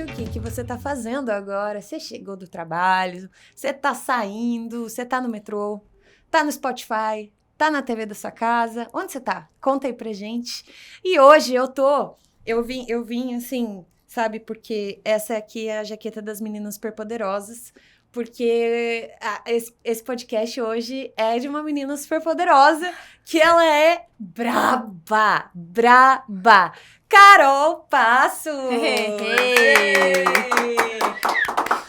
o que você tá fazendo agora. Você chegou do trabalho, você tá saindo, você tá no metrô, tá no Spotify, tá na TV da sua casa. Onde você tá? Conta aí pra gente. E hoje eu vim assim, sabe, porque essa aqui é a jaqueta das meninas superpoderosas. Porque esse podcast hoje é de uma menina superpoderosa, que ela é braba. Carol Passo!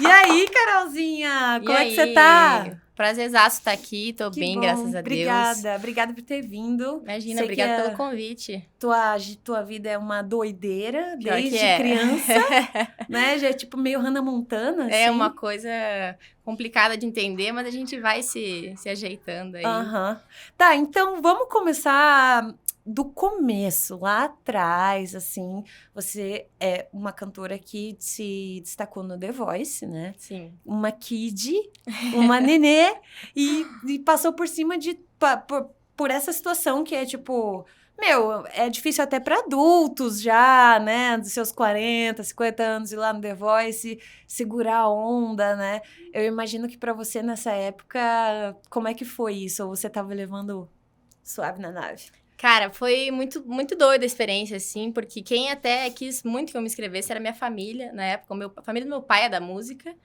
E aí, Carolzinha? Como é que você tá? Prazerzaço estar aqui, tô Que bem, bom. graças a Deus. Obrigada por ter vindo. Imagina, Sei obrigada que pelo convite. Tua vida é uma doideira Pior desde que é. criança, né? Já é tipo meio Hannah Montana, assim. É uma coisa complicada de entender, mas a gente vai se ajeitando aí. Aham. Tá, então vamos começar do começo, lá atrás, assim. Você é uma cantora que se destacou no The Voice, né? Sim. Uma kid, uma nenê, e passou por cima por essa situação que é tipo... Meu, é difícil até para adultos já, né? Dos seus 40, 50 anos, ir lá no The Voice, segurar a onda, né? Eu imagino que para você nessa época, como é que foi isso? Ou você tava levando suave na nave? Cara, foi muito, muito doida a experiência, assim, porque quem até quis muito que eu me inscrevesse era minha família, na época. A família do meu pai é da música.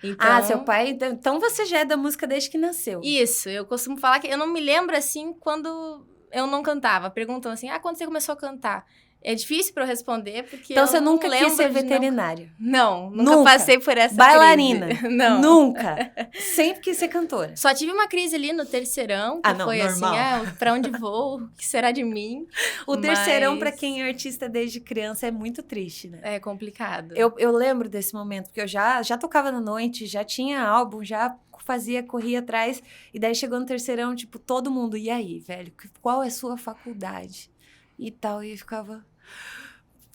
Então, seu pai... Então você já é da música desde que nasceu. Isso, eu costumo falar que eu não me lembro, assim, quando eu não cantava. Perguntam assim, quando você começou a cantar? É difícil pra eu responder, porque Então eu você não nunca quis lembro ser de veterinário? Nunca passei por essa Bailarina? crise. Não. Nunca? Sempre quis ser cantora? Só tive uma crise ali no terceirão, que foi normal. assim, pra onde vou? O que será de mim? O terceirão, pra quem é artista desde criança, é muito triste, né? É complicado. Eu lembro desse momento, porque eu já tocava na noite, já tinha álbum, já corria atrás, e daí chegou no terceirão, tipo, todo mundo, e aí, velho, qual é a sua faculdade? E tal, e eu ficava...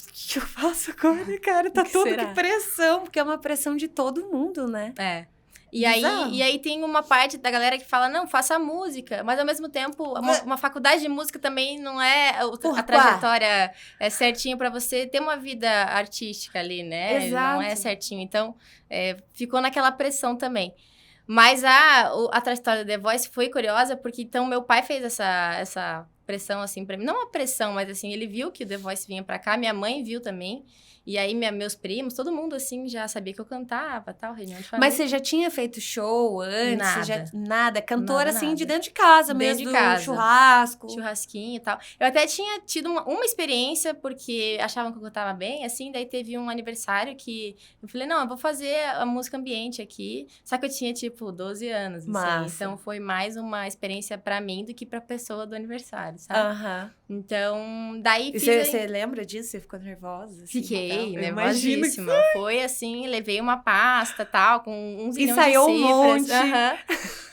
O que eu faço agora, cara? Tá toda que pressão, porque é uma pressão de todo mundo, né? É. E aí tem uma parte da galera que fala, não, faça música. Mas, ao mesmo tempo, uma faculdade de música também não é a trajetória certinha pra você ter uma vida artística ali, né? Exato. Não é certinho. Então, ficou naquela pressão também. Mas a trajetória do The Voice foi curiosa, porque então meu pai fez essa pressão, assim, pra mim. Não uma pressão, mas assim, ele viu que o The Voice vinha pra cá, minha mãe viu também. E aí, meus primos, todo mundo, assim, já sabia que eu cantava, tal, reunião de família. Mas você já tinha feito show antes? Nada. Nada? Cantora, Nada, assim, nada. de dentro de casa Dentro mesmo, de casa. Churrasco. Churrasquinho e tal. Eu até tinha tido uma experiência, porque achavam que eu cantava bem, assim, daí teve um aniversário que eu falei, não, eu vou fazer a música ambiente aqui. Só que eu tinha, tipo, 12 anos, assim. Massa. Então, foi mais uma experiência pra mim do que pra pessoa do aniversário, sabe? Então, daí e fiz... Você lembra disso? Você ficou nervosa? Assim, Fiquei tal? nervosíssima. Foi assim, levei uma pasta, tal, com uns zilhão de Ensaiou cifras. um monte.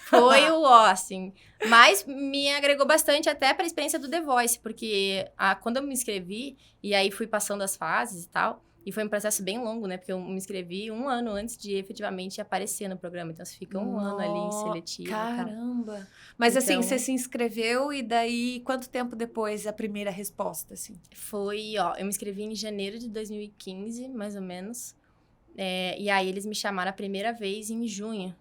Foi o ó, assim. Mas me agregou bastante até para a experiência do The Voice, porque quando eu me inscrevi, e aí fui passando as fases e tal, e foi um processo bem longo, né? Porque eu me inscrevi 1 ano antes de efetivamente aparecer no programa. Então, você fica 1 ano ali em seletivo. Caramba! Tal. Mas assim, você se inscreveu e daí, quanto tempo depois a primeira resposta, assim? Foi, eu me inscrevi em janeiro de 2015, mais ou menos. E aí, eles me chamaram a primeira vez em junho.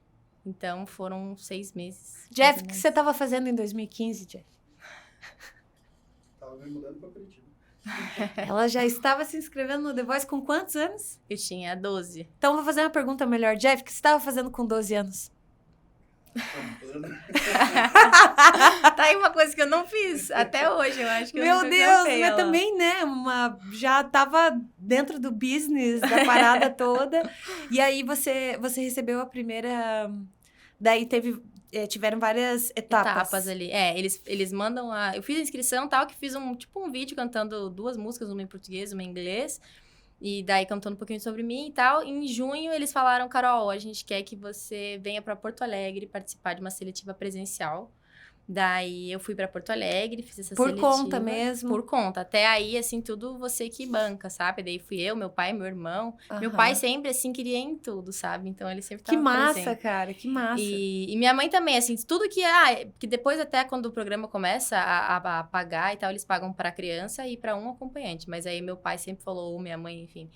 Então, foram 6 meses. Jeff, o que você estava fazendo em 2015, Jeff? Estava me mudando para Curitiba. Ela já estava se inscrevendo no The Voice com quantos anos? Eu tinha 12. Então, vou fazer uma pergunta melhor. Jeff, o que você estava fazendo com 12 anos? Tá aí uma coisa que eu não fiz até hoje, eu acho que eu Meu nunca Deus, cantei mas ela. também, né? Já tava dentro do business, da parada toda. E aí, você recebeu a primeira... Daí tiveram várias etapas ali. Eles mandam eu fiz a inscrição tal, que fiz um vídeo cantando 2 músicas, uma em português, uma em inglês. E daí cantando um pouquinho sobre mim e tal. Em junho, eles falaram, Carol, a gente quer que você venha para Porto Alegre participar de uma seletiva presencial Daí eu fui pra Porto Alegre, fiz essa Por seletiva. conta mesmo? Por conta. Até aí, assim, tudo você que banca, sabe? Daí fui eu, meu pai, meu irmão. Meu Aham. pai sempre, assim, queria ir em tudo, sabe? Então ele sempre Que tava massa, presente. cara, que massa. E minha mãe também, assim, tudo que depois até quando o programa começa a pagar e tal, eles pagam pra criança e pra um acompanhante. Mas aí meu pai sempre falou, ou minha mãe, enfim,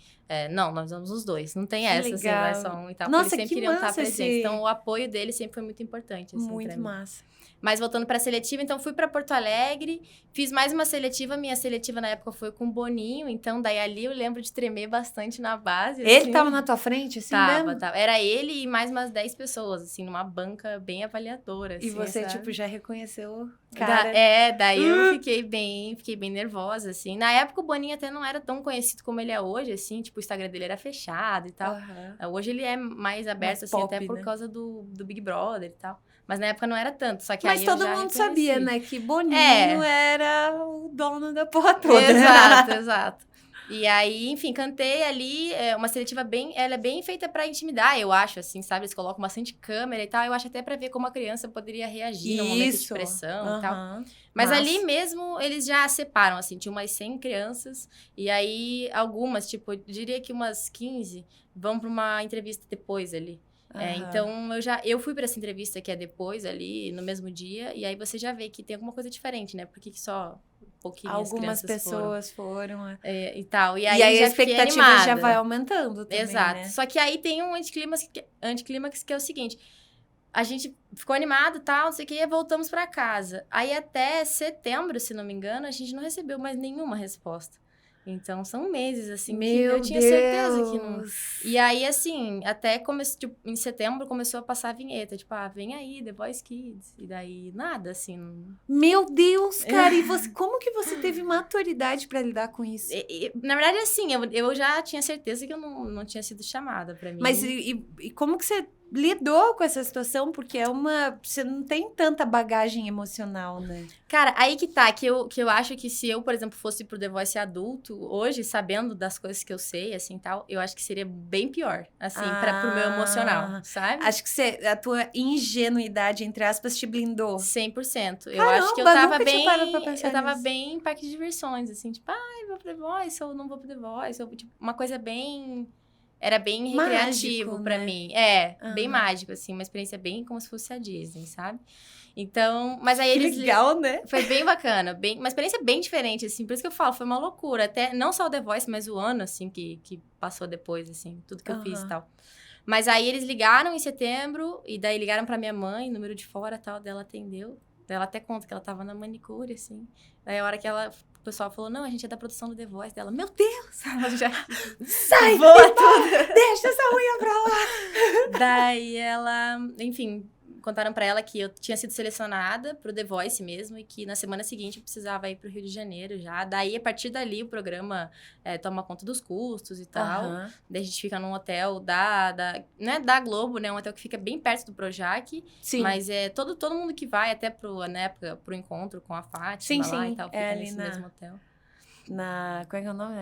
não, nós vamos os dois. Não tem Que essa, assim, vai legal. só um e tal. Nossa, porque eles sempre que queriam estar massa presentes. esse- Então o apoio deles sempre foi muito importante, assim, Muito pra mim. massa. Mas voltando pra seletiva, então fui pra Porto Alegre, fiz mais uma seletiva. Minha seletiva na época foi com o Boninho, então daí ali eu lembro de tremer bastante na base. Ele assim. tava na tua frente, assim Tava. mesmo? Era ele e mais umas 10 pessoas, assim, numa banca bem avaliadora, E assim, você, sabe? tipo, já reconheceu, cara. Daí eu fiquei bem nervosa, assim. Na época o Boninho até não era tão conhecido como ele é hoje, assim, tipo, o Instagram dele era fechado e tal. Aham. Hoje ele é mais aberto, Mais assim, pop, até por né? causa do Big Brother e tal. Mas na época não era tanto, só que Mas aí eu todo já mundo reconheci. sabia, né? Que Boninho era o dono da porra toda. Exato. E aí, enfim, cantei ali, uma seletiva ela é bem feita pra intimidar, eu acho, assim, sabe? Eles colocam bastante câmera e tal, eu acho até pra ver como a criança poderia reagir no momento de pressão e tal. Aham. Mas Massa. ali mesmo, eles já separam, assim, tinha umas 100 crianças, e aí algumas, tipo, eu diria que umas 15 vão pra uma entrevista depois ali. Aham. Então, eu fui pra essa entrevista que é depois ali, no mesmo dia, e aí você já vê que tem alguma coisa diferente, né? Por que só pouquinhas Algumas crianças pessoas foram. e tal. E E aí, aí a já fiquei expectativa animada. já vai aumentando também, Exato. né? Só que aí tem um anticlímax que é o seguinte. A gente ficou animado e tal, não sei o que, e voltamos pra casa. Aí até setembro, se não me engano, a gente não recebeu mais nenhuma resposta. Então, são meses, assim, que eu tinha certeza que não... E aí, assim, até tipo, em setembro começou a passar a vinheta. Tipo, vem aí, The Voice Kids. E daí, nada, assim... Meu Deus, cara, e você, como que você teve maturidade pra lidar com isso? Na verdade, assim, eu já tinha certeza que eu não tinha sido chamada pra mim. Mas e como que você lidou com essa situação? Porque você não tem tanta bagagem emocional, né? Cara, aí que tá, que eu acho que se eu, por exemplo, fosse pro The Voice adulto, hoje, sabendo das coisas que eu sei, assim, tal, eu acho que seria bem pior, assim, pro meu emocional, sabe? Acho que a tua ingenuidade, entre aspas, te blindou. 100%. Eu Caramba, acho que eu tava nunca tinha parado pra pensar eu tava nisso. bem em parque de diversões, assim, tipo, vou pro The Voice, ou não vou pro The Voice, ou, tipo, uma coisa bem... Era bem recreativo Mágico, pra né? mim. Bem mágico, assim, uma experiência bem como se fosse a Disney, sabe? Então, mas aí Que eles... legal, né? Foi bem bacana, uma experiência bem diferente, assim, por isso que eu falo, foi uma loucura, até não só o The Voice, mas o ano, assim, que passou depois, assim, tudo que eu fiz e tal. Mas aí eles ligaram em setembro, e daí ligaram pra minha mãe, número de fora, tal, dela atendeu, daí ela até conta que ela tava na manicure, assim, daí a hora que o pessoal falou, não, a gente é da produção do The Voice, dela, meu Deus, ela já... Sai, voa tudo. deixa essa unha pra lá. Daí ela, enfim... Contaram pra ela que eu tinha sido selecionada pro The Voice mesmo e que na semana seguinte eu precisava ir pro Rio de Janeiro já. Daí, a partir dali, o programa toma conta dos custos e tal. Daí a gente fica num hotel não é da Globo, né? Um hotel que fica bem perto do Projac. Sim. Mas todo mundo que vai até na época, pro encontro com a Fátima lá e tal, fica ali nesse mesmo hotel. Qual é que é o nome?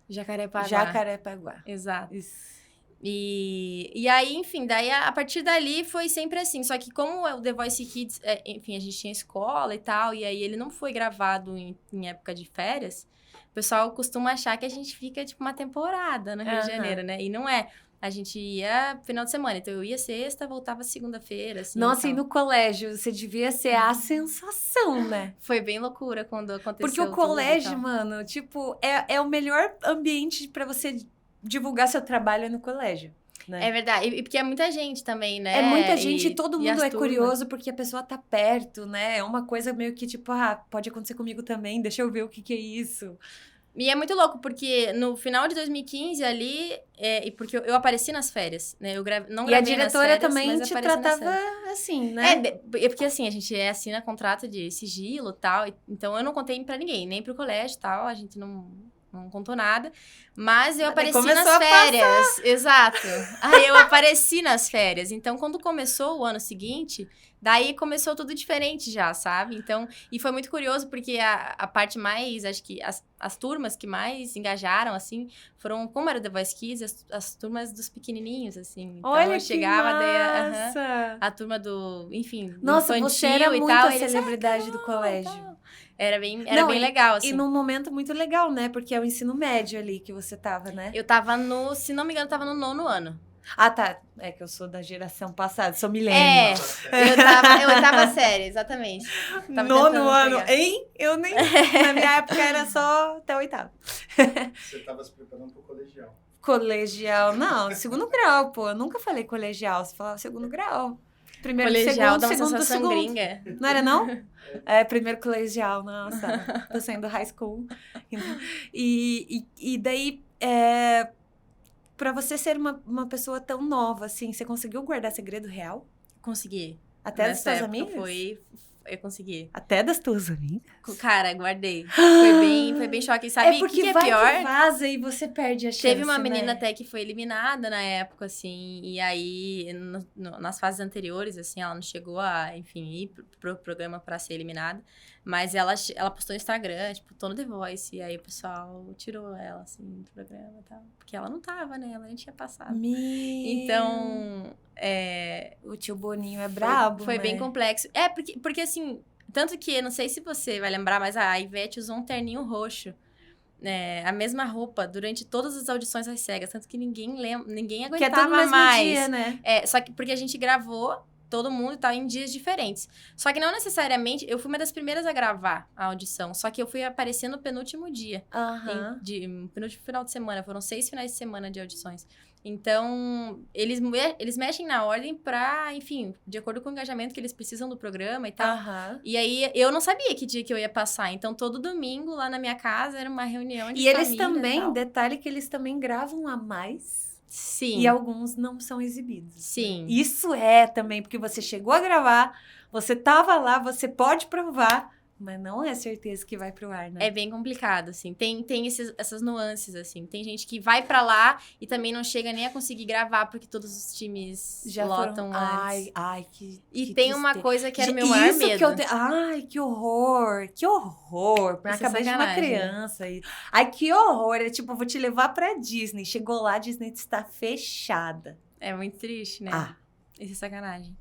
Jacarepaguá. Jacarepaguá. Exato. Isso. E aí, enfim, daí a partir dali foi sempre assim. Só que como o The Voice Kids, enfim, a gente tinha escola e tal, e aí ele não foi gravado em época de férias, o pessoal costuma achar que a gente fica, tipo, uma temporada no Rio de Janeiro, né? E não é. A gente ia final de semana, então eu ia sexta, voltava segunda-feira, assim. Nossa, e no colégio, você devia ser a sensação, né? Foi bem loucura quando aconteceu. Porque o colégio, mano, tipo, é o melhor ambiente pra você divulgar seu trabalho no colégio, né? É verdade, e porque é muita gente também, né? É muita gente e todo mundo as é turmas. curioso porque a pessoa tá perto, né? É uma coisa meio que tipo, pode acontecer comigo também, deixa eu ver o que é isso. E é muito louco, porque no final de 2015 ali, e porque eu apareci nas férias, né? Eu não gravei nas férias, e a diretora também mas te apareci nas tratava férias. assim, né? É porque assim, a gente assina contrato de sigilo e tal, então eu não contei pra ninguém, nem pro colégio e tal, a gente não contou nada. Mas eu apareci começou nas a férias. Exato. Aí eu apareci nas férias. Então, quando começou o ano seguinte, daí começou tudo diferente já, sabe? Então, e foi muito curioso, porque a parte mais, acho que as turmas que mais engajaram, assim, foram, como era o The Voice Kids, as turmas dos pequenininhos, assim. Então, Olha eu chegava, que daí, massa! a turma do, enfim, do Nossa, infantil você era e muito tal. a Eles, celebridade do Carol, colégio. tal. Era bem Não, legal, E assim. num momento muito legal, né? Porque é o ensino médio ali que você tava, né? Eu tava se não me engano, eu tava no 9º ano. Ah, tá. É que eu sou da geração passada, sou milênio. Eu tava, oitava série, exatamente. Tava 9º tentando ano, pegar. hein? Eu nem... Na minha época era só até 8º. Você tava se preparando pro colegial. Colegial, não, 2º grau, pô. Eu nunca falei colegial, você falava 2º grau. Primeiro do Colegial, segundo, dá uma segundo do sensação segundo. gringa. Não era, não? É, primeiro colegial, nossa. Tô saindo high school. E daí, pra você ser uma pessoa tão nova, assim, você conseguiu guardar segredo real? Consegui. Até das Nessa tuas época amigas? eu consegui. Até das tuas amigas? Cara, guardei. Foi bem choque. Sabe o que é vai pior? que vaza e você perde a chance, Teve uma menina né? até que foi eliminada na época, assim, e aí, nas fases anteriores, assim, ela não chegou a, enfim, ir pro programa pra ser eliminada, mas ela postou no Instagram, tipo, tô no The Voice, e aí o pessoal tirou ela, assim, do programa e tal, porque ela não tava, né, ela nem tinha passado. Então, o tio Boninho é brabo, foi né? bem complexo. Porque assim, tanto que, não sei se você vai lembrar, mas a Ivete usou um terninho roxo. A mesma roupa durante todas as audições às cegas, tanto que ninguém aguentava Que é todo mesmo mais. dia, né? Só que porque a gente gravou todo mundo e tal em dias diferentes. Só que não necessariamente, eu fui uma das primeiras a gravar a audição, só que eu fui aparecer no penúltimo dia. Aham. Penúltimo final de semana, foram 6 finais de semana de audições. Então, eles mexem na ordem pra, enfim, de acordo com o engajamento que eles precisam do programa e tal. Aham. E aí, eu não sabia que dia que eu ia passar. Então, todo domingo, lá na minha casa, era uma reunião de E eles família também, tal. detalhe que eles também gravam a mais. Sim. E alguns não são exibidos. Sim. Isso é também, porque você chegou a gravar, você tava lá, você pode provar, mas não é certeza que vai pro ar, né? É bem complicado, assim. Tem essas nuances, assim. Tem gente que vai pra lá e também não chega nem a conseguir gravar, porque todos os times Já lotam foram... antes. Ai, que E tem uma tristeza. coisa que era o meu maior Isso medo. que eu Ai, que horror! Que horror! Na Isso é cabeça de uma sacanagem, né? criança. Ai, que horror! É tipo, vou te levar pra Disney. Chegou lá, a Disney está fechada. É muito triste, né? Ah. Isso é sacanagem.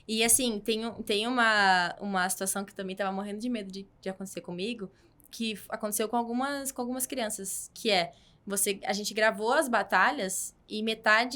E assim, tem uma situação que também tava morrendo de medo de acontecer comigo, que aconteceu com algumas crianças, que a gente gravou as batalhas e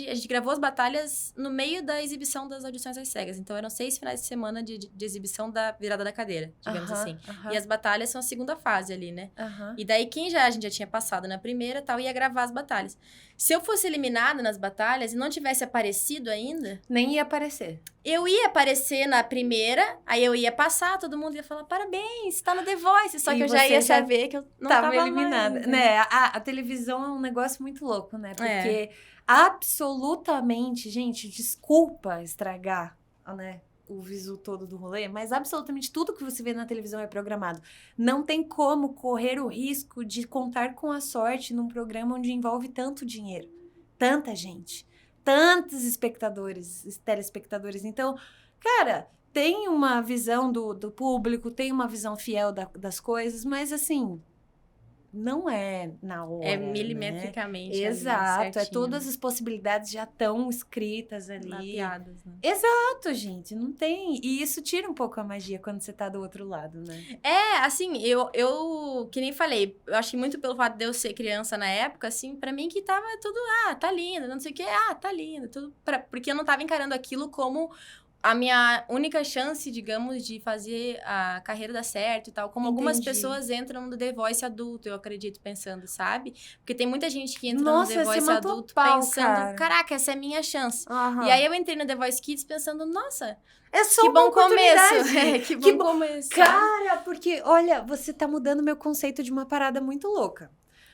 a gente gravou as batalhas no meio da exibição das audições às cegas. Então, eram 6 finais de semana de exibição da virada da cadeira, digamos assim. E as batalhas são a segunda fase ali, né? E daí, a gente já tinha passado na primeira tal, ia gravar as batalhas. Se eu fosse eliminada nas batalhas e não tivesse aparecido ainda... Nem ia aparecer. Eu ia aparecer na primeira, aí eu ia passar, todo mundo ia falar, parabéns, tá no The Voice. Só E que eu já ia você já saber que eu não tava eliminada. mais, Né? A televisão é um negócio muito louco, né? Porque absolutamente, gente, desculpa estragar, né? O visu todo do rolê, mas absolutamente tudo que você vê na televisão é programado. Não tem como correr o risco de contar com a sorte num programa onde envolve tanto dinheiro, tanta gente, tantos espectadores, telespectadores. Então, cara, tem uma visão do público, tem uma visão fiel das coisas, mas assim, não é na hora, É milimetricamente. né? Exato, ali, certinho. todas as possibilidades já estão escritas ali. Mapeadas, né? Exato, gente, não tem. E isso tira um pouco a magia quando você tá do outro lado, né? Assim, eu que nem falei, eu acho que muito pelo fato de eu ser criança na época, assim, pra mim que tava tudo, tá lindo, não sei o quê, tá lindo, tudo, porque eu não tava encarando aquilo como a minha única chance, digamos, de fazer a carreira dar certo e tal. Como algumas Entendi. pessoas entram no The Voice adulto, eu acredito, pensando, sabe? Porque tem muita gente que entra Nossa, no The Voice você matou adulto pau, pensando, cara. caraca, essa é a minha chance. Aham. E aí eu entrei no The Voice Kids pensando, nossa, é só que uma bom começo. oportunidade. Que bom começo. Cara, porque, olha, você tá mudando meu conceito de uma parada muito louca.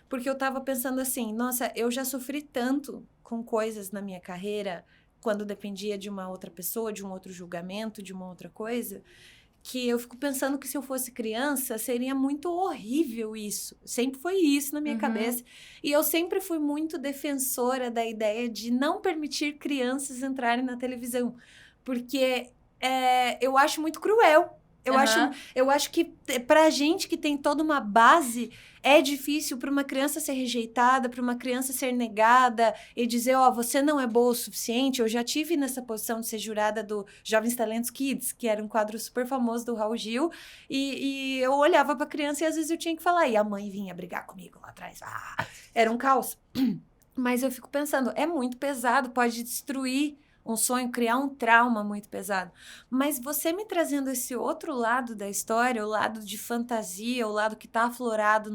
Porque eu tava pensando assim, nossa, eu já sofri tanto com coisas na minha carreira, quando dependia de uma outra pessoa, de um outro julgamento, de uma outra coisa, que eu fico pensando que se eu fosse criança, seria muito horrível isso. Sempre foi isso na minha cabeça. E eu sempre fui muito defensora da ideia de não permitir crianças entrarem na televisão. Porque eu acho muito cruel. Eu acho que pra gente que tem toda uma base, é difícil para uma criança ser rejeitada, para uma criança ser negada e dizer, você não é boa o suficiente. Eu já tive nessa posição de ser jurada do Jovens Talentos Kids, que era um quadro super famoso do Raul Gil, e eu olhava pra criança e às vezes eu tinha que falar, e a mãe vinha brigar comigo lá atrás. Era um caos. Mas eu fico pensando, é muito pesado, pode destruir um sonho, criar um trauma muito pesado. Mas você me trazendo esse outro lado da história, o lado de fantasia, o lado que está aflorado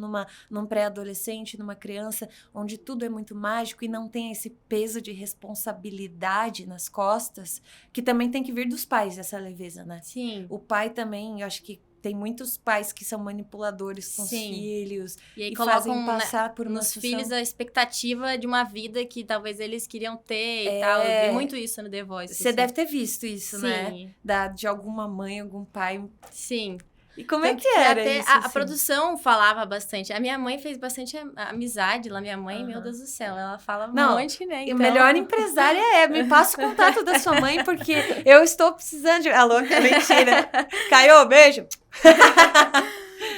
num pré-adolescente, numa criança, onde tudo é muito mágico e não tem esse peso de responsabilidade nas costas, que também tem que vir dos pais, essa leveza, né? Sim. O pai também, eu acho que tem muitos pais que são manipuladores com os filhos e aí fazem colocam passar por uma nos situação... filhos a expectativa de uma vida que talvez eles queriam ter e tal. Eu vi muito isso no The Voice. Você deve ter visto isso, Sim. né? De alguma mãe, algum pai. Sim. E como é que era até isso? A produção falava bastante. A minha mãe fez bastante amizade lá. Minha mãe, meu Deus do céu, ela fala um monte, né? Então... A melhor empresária me passa o contato da sua mãe, porque eu estou precisando de... Alô, mentira. Caiô, beijo.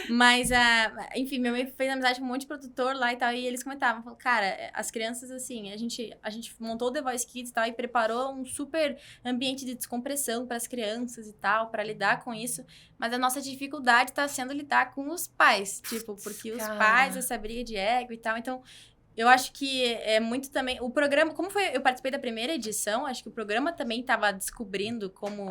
Mas, enfim, minha mãe fez amizade com um monte de produtor lá e tal, e eles comentavam, falaram, cara, as crianças, assim, a gente montou o The Voice Kids e tal, e preparou um super ambiente de descompressão para as crianças e tal, para lidar com isso, mas a nossa dificuldade tá sendo lidar com os pais, tipo, porque os pais, essa briga de ego e tal, então... Eu acho que é muito também... O programa... Como eu participei da primeira edição, acho que o programa também estava descobrindo como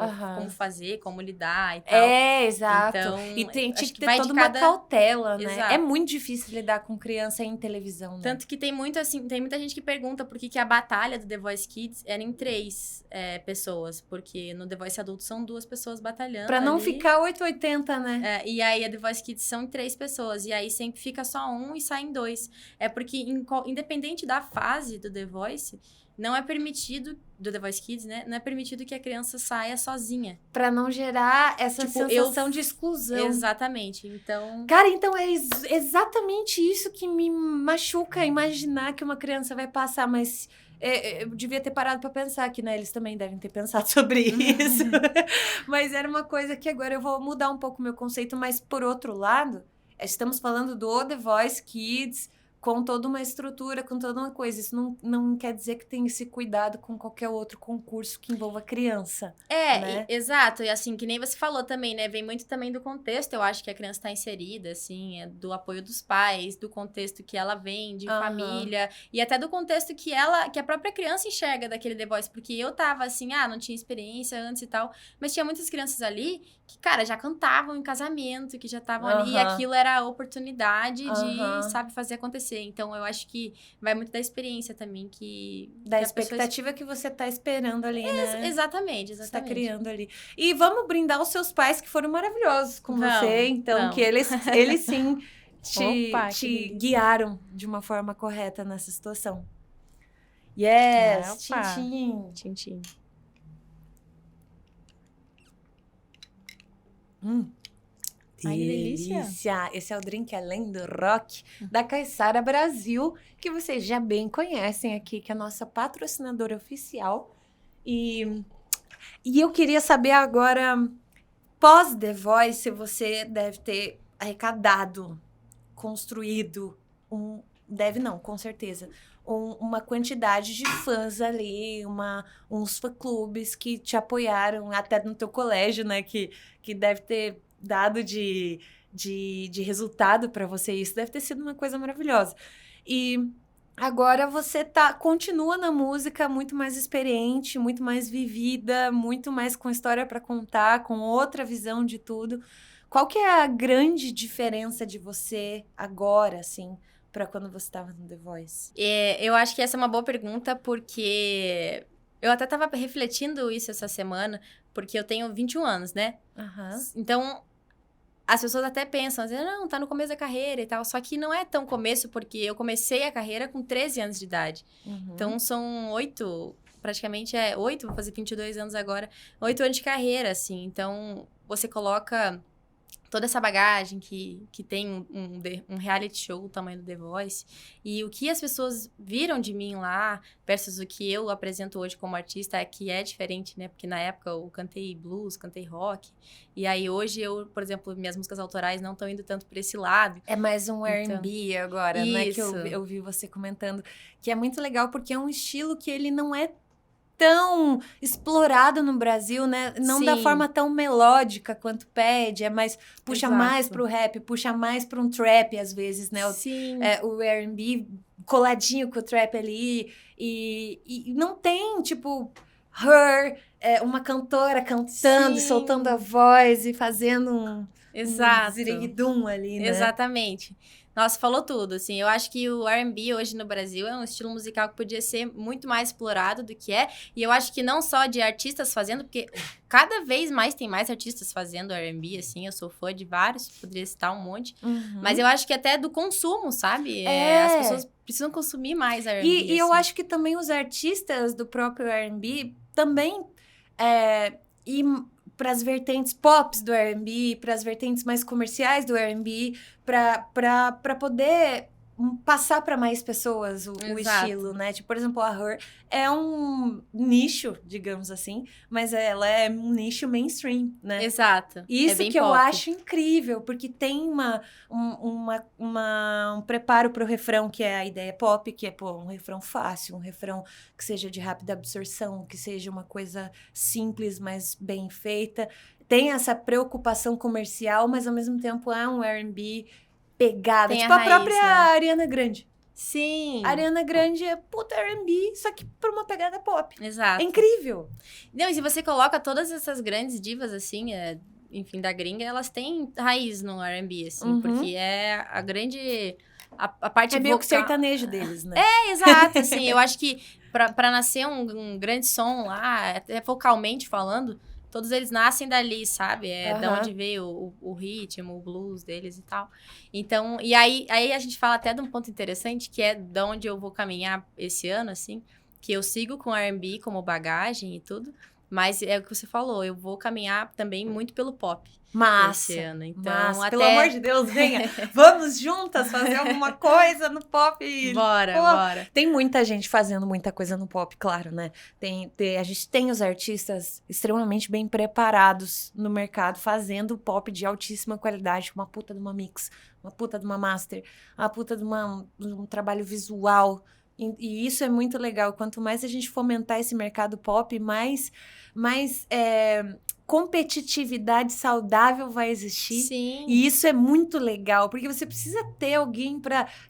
fazer, como lidar e tal. Exato. Então, e tinha que ter toda uma cautela, né? Exato. É muito difícil lidar com criança em televisão, né? Tanto que tem muita gente que pergunta por que a batalha do The Voice Kids era em 3 pessoas. Porque no The Voice Adulto são 2 pessoas batalhando. Pra não ali. ficar 880, né? E aí a The Voice Kids são em 3 pessoas. E aí sempre fica só um e saem 2. É porque independente da fase do The Voice, não é permitido, do The Voice Kids, né? Não é permitido que a criança saia sozinha. Pra não gerar essa sensação de exclusão. Exatamente, então... Cara, então é exatamente isso que me machuca, imaginar que uma criança vai passar, mas... eu devia ter parado pra pensar que, né? Eles também devem ter pensado sobre isso. Mas era uma coisa que agora eu vou mudar um pouco o meu conceito, mas por outro lado, estamos falando do The Voice Kids... com toda uma estrutura, com toda uma coisa. Isso não quer dizer que tem esse cuidado com qualquer outro concurso que envolva criança. Né? Exato. E assim, que nem você falou também, né? Vem muito também do contexto, eu acho que a criança está inserida, assim, do apoio dos pais, do contexto que ela vem, de família, e até do contexto que a própria criança enxerga daquele The Voice, porque eu tava assim, não tinha experiência antes e tal, mas tinha muitas crianças ali que, cara, já cantavam em casamento, que já estavam ali, e aquilo era a oportunidade de, sabe, fazer acontecer. Então, eu acho que vai muito da experiência também, da expectativa que você tá esperando ali, né? Exatamente. Você tá criando ali. E vamos brindar os seus pais, que foram maravilhosos com você. Então, que eles sim te guiaram de uma forma correta nessa situação. Yes! Tchim, tchim. Tchim. Ai, que delícia! Esse é o Drink Além do Rock da Caiçara Brasil, que vocês já bem conhecem aqui, que é a nossa patrocinadora oficial. E eu queria saber agora, pós The Voice, você deve ter arrecadado, construído, com certeza, uma quantidade de fãs ali, uns fã-clubes que te apoiaram, até no teu colégio, né, que deve ter dado de resultado para você. Isso deve ter sido uma coisa maravilhosa. E agora você continua na música muito mais experiente, muito mais vivida, muito mais com história para contar, com outra visão de tudo. Qual que é a grande diferença de você agora, assim, para quando você estava no The Voice? Eu acho que essa é uma boa pergunta, porque eu até estava refletindo isso essa semana, porque eu tenho 21 anos, né? Então, as pessoas até pensam, não, tá no começo da carreira e tal. Só que não é tão começo, porque eu comecei a carreira com 13 anos de idade. Então, são 8, vou fazer 22 anos agora, 8 anos de carreira, assim. Então, você coloca toda essa bagagem que tem um reality show do tamanho do The Voice, e o que as pessoas viram de mim lá, versus o que eu apresento hoje como artista, que é diferente, né? Porque na época eu cantei blues, cantei rock, e aí hoje eu, por exemplo, minhas músicas autorais não estão indo tanto por esse lado. É mais um R&B agora, né? Que Isso. eu vi você comentando, que é muito legal porque é um estilo que ele não é tão explorado no Brasil, né? Não da Sim. forma tão melódica quanto pede, é mais puxa Exato. mais pro rap, puxa mais pra um trap às vezes, né? Sim. O R&B coladinho com o trap ali e não tem, tipo, uma cantora cantando, Sim. soltando a voz e fazendo um Exato. ziriguidum ali, né? Exatamente. Nossa, falou tudo, assim. Eu acho que o R&B hoje no Brasil é um estilo musical que podia ser muito mais explorado do que é. E eu acho que não só de artistas fazendo, porque cada vez mais tem mais artistas fazendo R&B, assim. Eu sou fã de vários, poderia citar um monte. Uhum. Mas eu acho que até do consumo, sabe? É. As pessoas precisam consumir mais R&B, E eu assim. acho que também os artistas do próprio R&B também ir para as vertentes pops do R&B, para as vertentes mais comerciais do R&B, para poder passar para mais pessoas o Exato. estilo, né? Tipo, por exemplo, a Her é um nicho, digamos assim, mas ela é um nicho mainstream, né? Exato. Isso é bem que eu pop. acho incrível, porque tem um preparo pro refrão, que é a ideia pop, que é, pô, um refrão fácil, um refrão que seja de rápida absorção, que seja uma coisa simples, mas bem feita. Tem essa preocupação comercial, mas ao mesmo tempo é um R&B pegada. Tem tipo a a raiz, própria né? Ariana Grande. Sim. A Ariana Grande é puta R&B, só que por uma pegada pop. Exato. É incrível. Não, e se você coloca todas essas grandes divas, assim, enfim, da gringa, elas têm raiz no R&B, assim, Uhum. porque é a grande... A parte É meio que vocal... sertanejo deles, né? Exato, assim, eu acho que pra nascer um grande som lá, até vocalmente falando, todos eles nascem dali, sabe? Da Aham. onde veio o ritmo, o blues deles e tal. Então, e aí a gente fala até de um ponto interessante, que é de onde eu vou caminhar esse ano, assim, que eu sigo com R&B como bagagem e tudo, mas é o que você falou, eu vou caminhar também muito pelo pop Massa. esse ano. Então, Massa. até... Pelo amor de Deus, venha. Vamos juntas fazer alguma coisa no pop. Bora, Pô, bora. tem muita gente fazendo muita coisa no pop, claro, né? A gente tem os artistas extremamente bem preparados no mercado, fazendo pop de altíssima qualidade, uma puta de uma mix, uma puta de uma master, uma puta de um trabalho visual. E isso é muito legal. Quanto mais a gente fomentar esse mercado pop, mais competitividade saudável vai existir. Sim. E isso é muito legal, porque você precisa ter alguém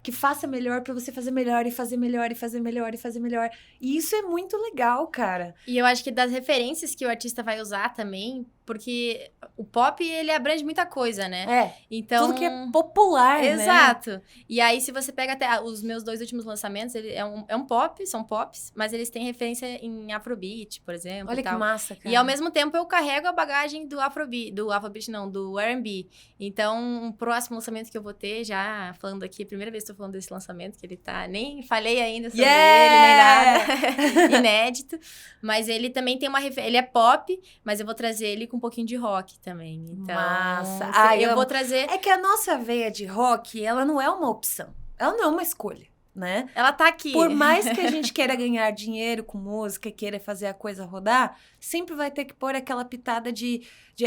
que faça melhor, pra você fazer melhor, e fazer melhor, e fazer melhor, e fazer melhor. E isso é muito legal, cara. E eu acho que das referências que o artista vai usar também, porque o pop, ele abrange muita coisa, né? Então... Tudo que é popular, né? Exato. E aí, se você pega até os meus 2 últimos lançamentos, ele é um pop, são pops, mas eles têm referência em Afrobeat, por exemplo. Olha e que tal. massa, cara. E ao mesmo tempo, eu carrego a bagagem do Afrobeat, do R&B. Então, o próximo lançamento que eu vou ter, já falando aqui, a primeira vez que eu tô falando desse lançamento, que ele tá... Nem falei ainda sobre ele, nem nada. Inédito. Mas ele também tem uma referência... Ele é pop, mas eu vou trazer ele com um pouquinho de rock também. Então, massa. eu vou trazer... É que a nossa veia de rock, ela não é uma opção. Ela não é uma escolha, né? Ela tá aqui. Por mais que a gente queira ganhar dinheiro com música, queira fazer a coisa rodar, sempre vai ter que pôr aquela pitada de...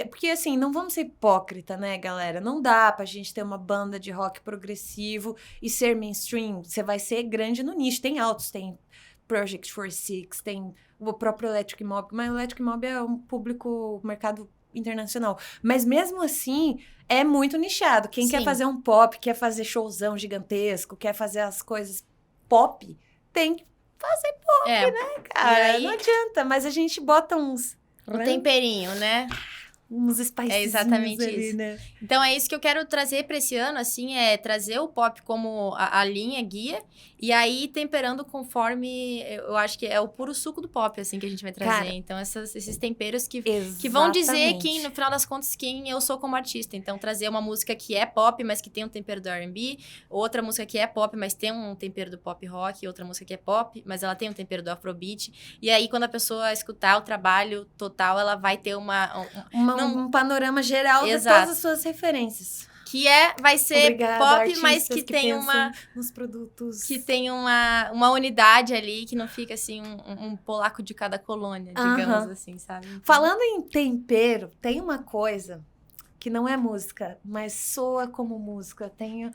Porque, assim, não vamos ser hipócrita, né, galera? Não dá pra gente ter uma banda de rock progressivo e ser mainstream. Você vai ser grande no nicho. Tem altos, tem Project 46, tem o próprio Electric Mob. Mas o Electric Mob é um público, mercado internacional. Mas mesmo assim, é muito nichado. Quem Sim. quer fazer um pop, quer fazer showzão gigantesco, quer fazer as coisas pop, tem que fazer pop, né, cara? E aí- Não adianta, mas a gente bota uns temperinho, né? uns spicezinhos É exatamente ali, isso. né? Então, é isso que eu quero trazer para esse ano, assim, é trazer o pop como a linha guia e aí temperando conforme, eu acho que é o puro suco do pop, assim, que a gente vai trazer. Cara, Então, esses temperos que Exatamente. vão dizer quem, no final das contas, quem eu sou como artista. Então, trazer uma música que é pop, mas que tem um tempero do R&B, outra música que é pop, mas tem um tempero do pop rock, outra música que é pop, mas ela tem um tempero do Afrobeat. E aí, quando a pessoa escutar o trabalho total, ela vai ter uma um panorama geral de Exato. todas as suas referências. Que vai ser Obrigada, pop, mas artistas que tem pensam nos produtos. que tem uma unidade ali, que não fica assim um polaco de cada colônia, digamos assim, sabe? Então, Falando em tempero, tem uma coisa que não é música, mas soa como música. Tem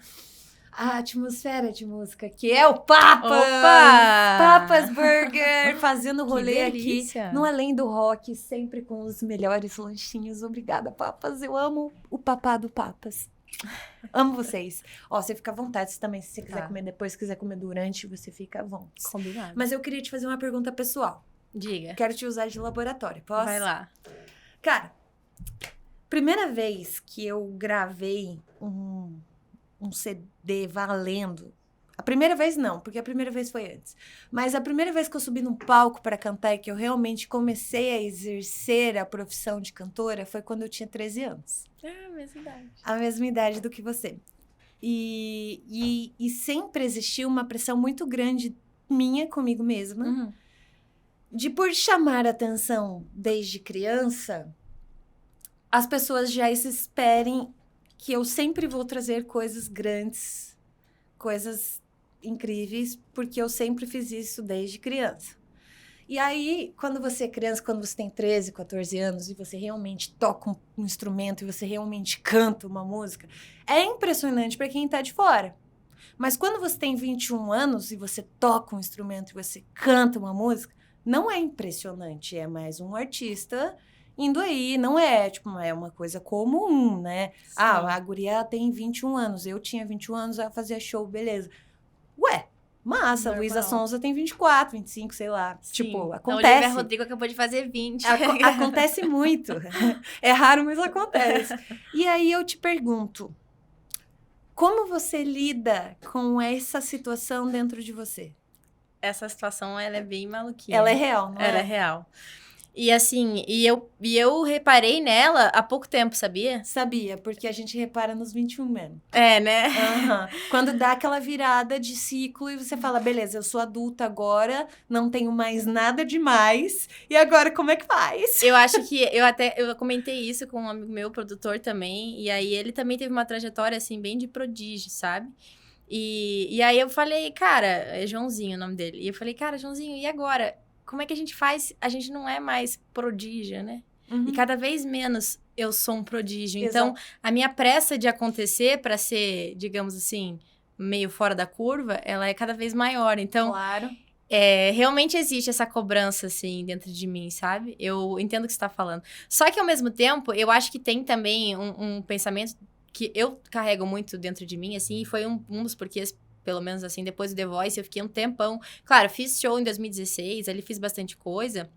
a atmosfera de música, que é o Papas! Opa! Papas Burger, fazendo rolê aqui delícia. no Além do Rock, sempre com os melhores lanchinhos. Obrigada, Papas. Eu amo o papá do Papas. Amo vocês. Ó, você fica à vontade também. Se você quiser Tá. comer depois, se quiser comer durante, você fica à vontade. Combinado. Mas eu queria te fazer uma pergunta pessoal. Diga. Quero te usar de laboratório, posso? Vai lá. Cara, primeira vez que eu gravei um CD valendo. A primeira vez não, porque a primeira vez foi antes. Mas a primeira vez que eu subi num palco para cantar e que eu realmente comecei a exercer a profissão de cantora foi quando eu tinha 13 anos. Ah, mesma idade. A mesma idade do que você. E sempre existiu uma pressão muito grande minha comigo mesma, de por chamar atenção desde criança, as pessoas já esperem que eu sempre vou trazer coisas grandes, coisas incríveis, porque eu sempre fiz isso desde criança. E aí, quando você é criança, quando você tem 13, 14 anos e você realmente toca um instrumento e você realmente canta uma música, é impressionante para quem tá de fora. Mas quando você tem 21 anos e você toca um instrumento e você canta uma música, não é impressionante, é mais um artista indo aí, não é, tipo, é uma coisa comum, né? Sim. Ah, a guria tem 21 anos, eu tinha 21 anos, ela fazia show, beleza. Ué, massa, Normal. Luísa Sonza tem 24, 25, sei lá. Sim. Tipo, A Olivia acontece. Rodrigo acabou de fazer 20. Acontece muito. É raro, mas acontece. E aí eu te pergunto, como você lida com essa situação dentro de você? Essa situação, ela é bem maluquinha. Ela é real, não Ela é é? real. E assim, eu reparei nela há pouco tempo, sabia? Sabia, porque a gente repara nos 21 mesmo. É, né? Aham. Quando dá aquela virada de ciclo e você fala, beleza, eu sou adulta agora, não tenho mais nada demais, e agora como é que faz? Eu acho que eu comentei isso com um amigo meu, produtor também, e aí ele também teve uma trajetória, assim, bem de prodígio, sabe? E aí eu falei, cara, é Joãozinho o nome dele, e eu falei, cara, Joãozinho, e agora? Como é que a gente faz? A gente não é mais prodígio, né? Uhum. E cada vez menos eu sou um prodígio. Exato. Então, a minha pressa de acontecer para ser, digamos assim, meio fora da curva, ela é cada vez maior. Então, Claro. realmente existe essa cobrança, assim, dentro de mim, sabe? Eu entendo o que você tá falando. Só que, ao mesmo tempo, eu acho que tem também um pensamento que eu carrego muito dentro de mim, assim, e foi um dos porquês, pelo menos assim, depois do The Voice, eu fiquei um tempão. Claro, fiz show em 2016, ali fiz bastante coisa.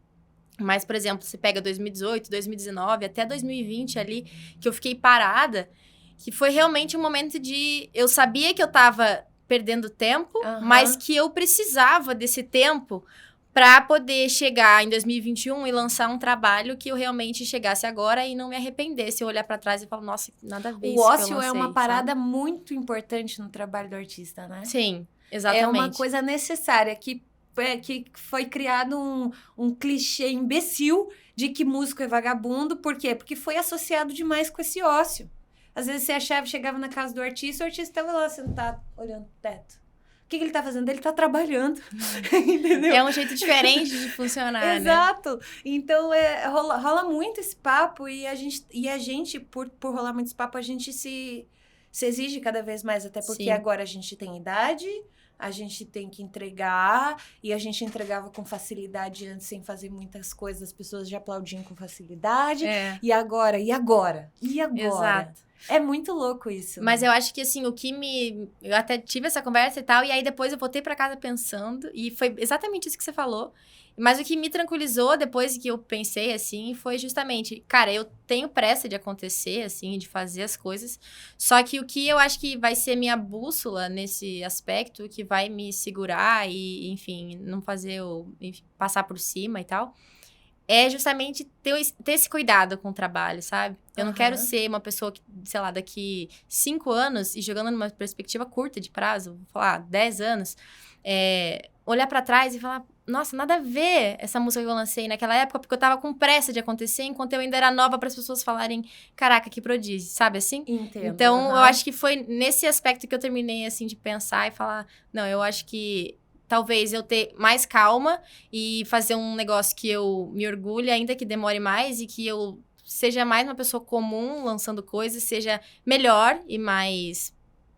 Mas, por exemplo, você pega 2018, 2019, até 2020 ali, que eu fiquei parada, que foi realmente um momento de... Eu sabia que eu tava perdendo tempo, Aham. mas que eu precisava desse tempo para poder chegar em 2021 e lançar um trabalho que eu realmente chegasse agora e não me arrependesse. Eu olhar para trás e falar, nossa, nada a ver O isso que eu ócio é lancei, uma sabe? parada muito importante no trabalho do artista, né? Sim, exatamente. É uma coisa necessária, que foi criado um clichê imbecil de que músico é vagabundo. Por quê? Porque foi associado demais com esse ócio. Às vezes você chegava na casa do artista, o artista estava lá sentado, olhando o teto. O que ele tá fazendo? Ele tá trabalhando. Entendeu? É um jeito diferente de funcionar, né? Exato. Então, rola muito esse papo e a gente por rolar muito esse papo, a gente se exige cada vez mais, até porque Sim. agora a gente tem idade, a gente tem que entregar, e a gente entregava com facilidade antes, sem fazer muitas coisas, as pessoas já aplaudiam com facilidade. É. E agora? E agora? Exato. É muito louco isso. Mas né? eu acho que, assim, eu até tive essa conversa e tal, e aí depois eu voltei pra casa pensando, e foi exatamente isso que você falou. Mas o que me tranquilizou depois que eu pensei, assim, foi justamente, cara, eu tenho pressa de acontecer, assim, de fazer as coisas, só que o que eu acho que vai ser minha bússola nesse aspecto, que vai me segurar e, enfim, não fazer eu passar por cima e tal, é justamente ter esse cuidado com o trabalho, sabe? Eu não quero ser uma pessoa que, sei lá, daqui 5 anos, e jogando numa perspectiva curta de prazo, vou falar, 10 anos, olhar pra trás e falar, nossa, nada a ver essa música que eu lancei naquela época, porque eu tava com pressa de acontecer, enquanto eu ainda era nova para as pessoas falarem, caraca, que prodígio, sabe assim? Entendo. Então, eu acho que foi nesse aspecto que eu terminei, assim, de pensar e falar, não, eu acho que talvez eu ter mais calma e fazer um negócio que eu me orgulhe, ainda que demore mais, e que eu seja mais uma pessoa comum lançando coisas, seja melhor e mais,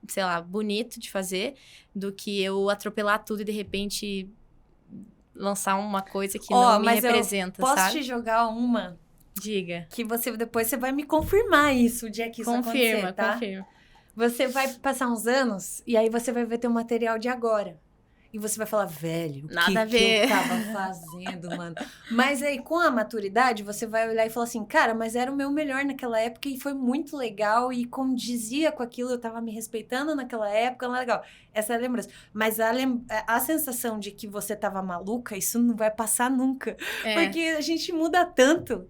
sei lá, bonito de fazer, do que eu atropelar tudo e de repente lançar uma coisa que não me mas representa, eu posso sabe? te jogar uma Diga. que depois você vai me confirmar isso, o dia que isso acontecer, tá? Confirma. Você vai passar uns anos e aí você vai ver teu material de agora. E você vai falar, velho, o Nada a que ver. eu tava fazendo, mano? Mas aí, com a maturidade, você vai olhar e falar assim, cara, mas era o meu melhor naquela época e foi muito legal e condizia com aquilo, eu tava me respeitando naquela época, não é legal. Essa é a lembrança. Mas a sensação de que você tava maluca, isso não vai passar nunca. Porque a gente muda tanto